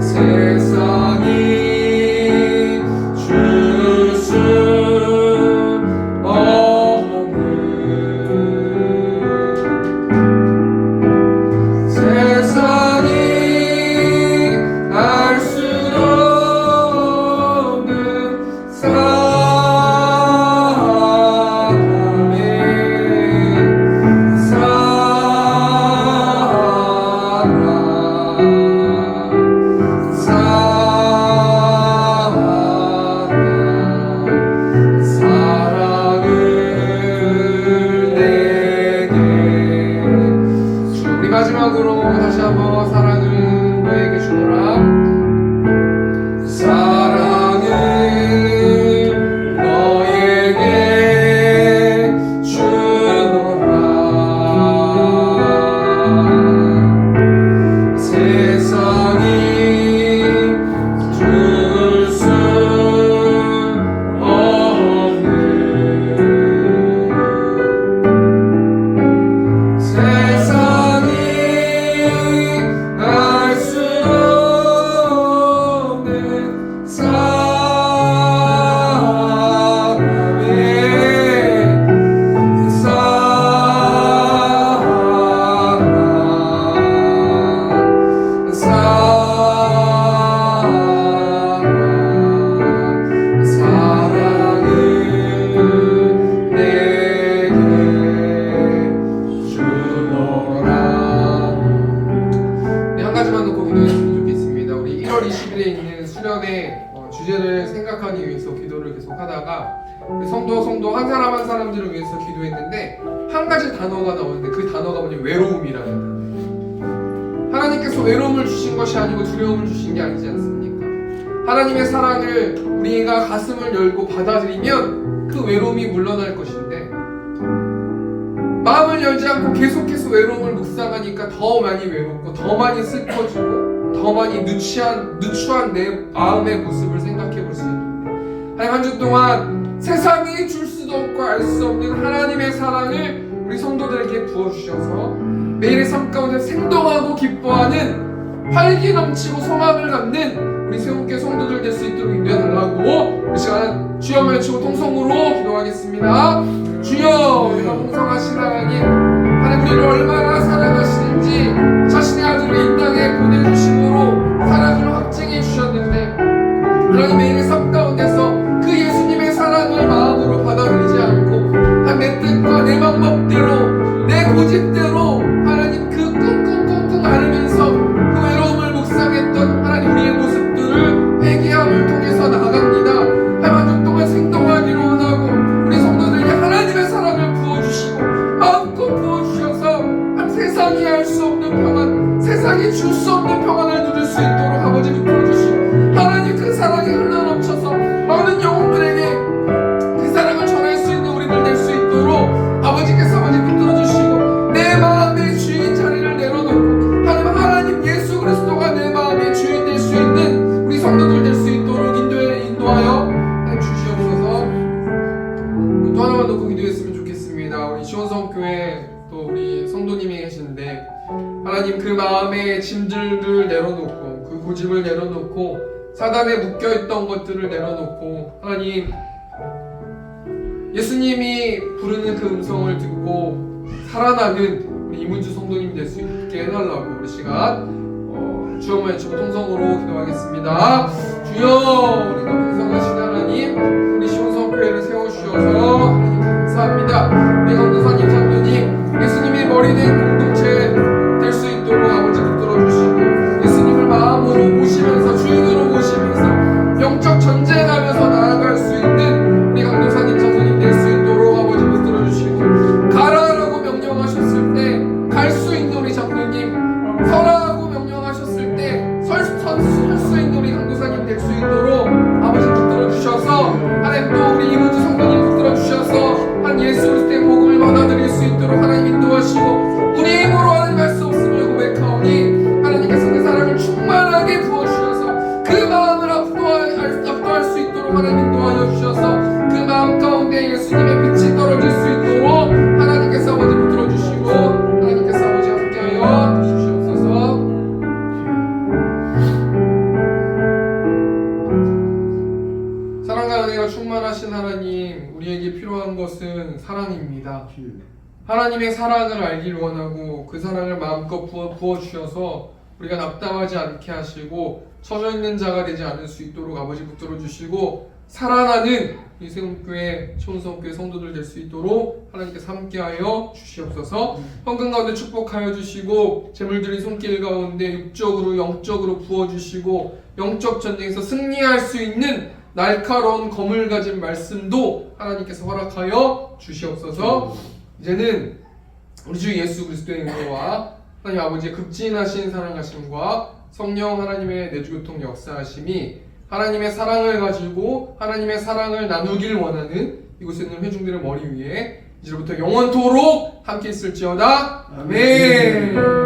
세상이 함께 주제를 생각하기 위해서 기도를 계속 하다가 성도 한 사람 한 사람들을 위해서 기도했는데 한 가지 단어가 나오는데 그 단어가 뭐냐면 외로움이라는 단어. 하나님께서 외로움을 주신 것이 아니고 두려움을 주신 게 아니지 않습니까? 하나님의 사랑을 우리가 가슴을 열고 받아들이면 그 외로움이 물러날 것인데 마음을 열지 않고 계속해서 외로움을 묵상하니까 더 많이 외롭고 더 많이 슬퍼지고 더 많이 누추한 내 마음의 모습을 생각해 볼 수 있는데 하나님 한 주 동안 세상이 줄 수도 없고 알 수 없는 하나님의 사랑을 우리 성도들에게 부어주셔서 매일의 삶 가운데 생동하고 기뻐하는 활기 넘치고 소망을 갖는 우리 새롭게 성도들 될 수 있도록 인도해 달라고 이 시간 주여 외치고 통성으로 기도하겠습니다. 주여, 우리가 풍성하신 하나님, 우리를 얼마나 사랑하시는지 자신의 아들을 이 땅에 보내주심으로 사랑을 확증해 주셨는데 하나님 매일의 삶 가운데서 그 예수님의 사랑을 마음으로 받아들이지 않고 내 뜻과 내 방법대로 내 고집대로 하나님 그 끙끙끙끙 앓으면서 그 외로움을 묵상했던 하나님 우리의 모습들을 회개함을 통해서 나아갑니다. 한 주 동안 생동하기를 원하고 우리 성도들에게 하나님의 사랑을 부어주시고 마음껏 부어주셔서 세상이 알 수 없는 평안, 세상이 줄 수 없는 평안을 누릴 수 있도록 아버지 붙들어주시고 하나님 그 사랑이 흘러넘쳐서 많은 영혼들에게 그 사랑을 전할 수 있는 우리들 될 수 있도록 아버지께서 아버지 붙들어주시고 내 마음의 주인 자리를 내려놓고 하나님 예수 그리스도가 내 마음의 주인 될 수 있는 우리 성도들 될 수 있도록 인도하여 하나님 주시옵소서. 또 하나만 놓고 기도했으면 좋겠습니다. 우리 시원성교회 또 우리 성도님이 계시는데 하나님 그 마음의 짐들을 내려놓고 그 고집을 내려놓고 사단에 묶여있던 것들을 내려놓고 하나님 예수님이 부르는 그 음성을 듣고 살아나는 우리 이문주 성도님 될 수 있게 해달라고 우리 시간 주여만 외치고 통성으로 기도하겠습니다. 주여, 우리가 풍성하신 하나님 우리 시원성교회를 세워주셔서 하나님 감사합니다. 우리 강도사님 장로님 예수님이 머리된 공동체 될 수 있도록 아버지 붙들어주시고 예수님을 마음으로 모시면서 주인으로 모시면서 영적 전쟁하면서 나아갈 수 있는 우리 강도사님 장로님 될 수 있도록 아버지 붙들어주시고 가라라고 명령하셨을 때 갈 수 있는 우리 장로님, 서라고 명령하셨을 때 설 수 있는 우리 강도사님 될 수 있도록 아버지 붙들어주셔서 하나님 또 우리 이문주 성도님 붙들어주셔서 한 예수 그리스도의 복음을 받아들일 수 있도록 하나님 인도하시고 우리 힘으로 하나님 할 수 없으며 고백하오니 하나님께서 그 사랑을 충만하게 부어주셔서 그 마음을 압도할 수 있도록 하나님 인도하여 주셔서 그 마음 가운데 예수님의 빛이 떨어질 수 있도록 하나님께서 아버지 붙들어주시고 하나님께서 아버지 함께하여 주시옵소서. 사랑과 은혜가 충만하신 하나님, 우리에게 필요한 것은 사랑입니다. 하나님의 사랑을 알기를 원하고 그 사랑을 마음껏 부어주셔서 우리가 낙담하지 않게 하시고 처져 있는 자가 되지 않을 수 있도록 아버지 붙들어주시고 살아나는 이 세움교회, 시온성교회 성도들 될 수 있도록 하나님께서 함께하여 주시옵소서. 헌금 가운데 축복하여 주시고 재물들이 손길 가운데 육적으로 영적으로 부어주시고 영적 전쟁에서 승리할 수 있는 날카로운 검을 가진 말씀도 하나님께서 허락하여 주시옵소서. 이제는 우리 주 예수 그리스도의 은혜와 하나님 아버지의 극진하신 사랑하심과 성령 하나님의 내주교통 역사하심이 하나님의 사랑을 가지고 하나님의 사랑을 나누길 원하는 이곳에 있는 회중들의 머리 위에 이제부터 영원토록 함께 있을지어다. 아멘.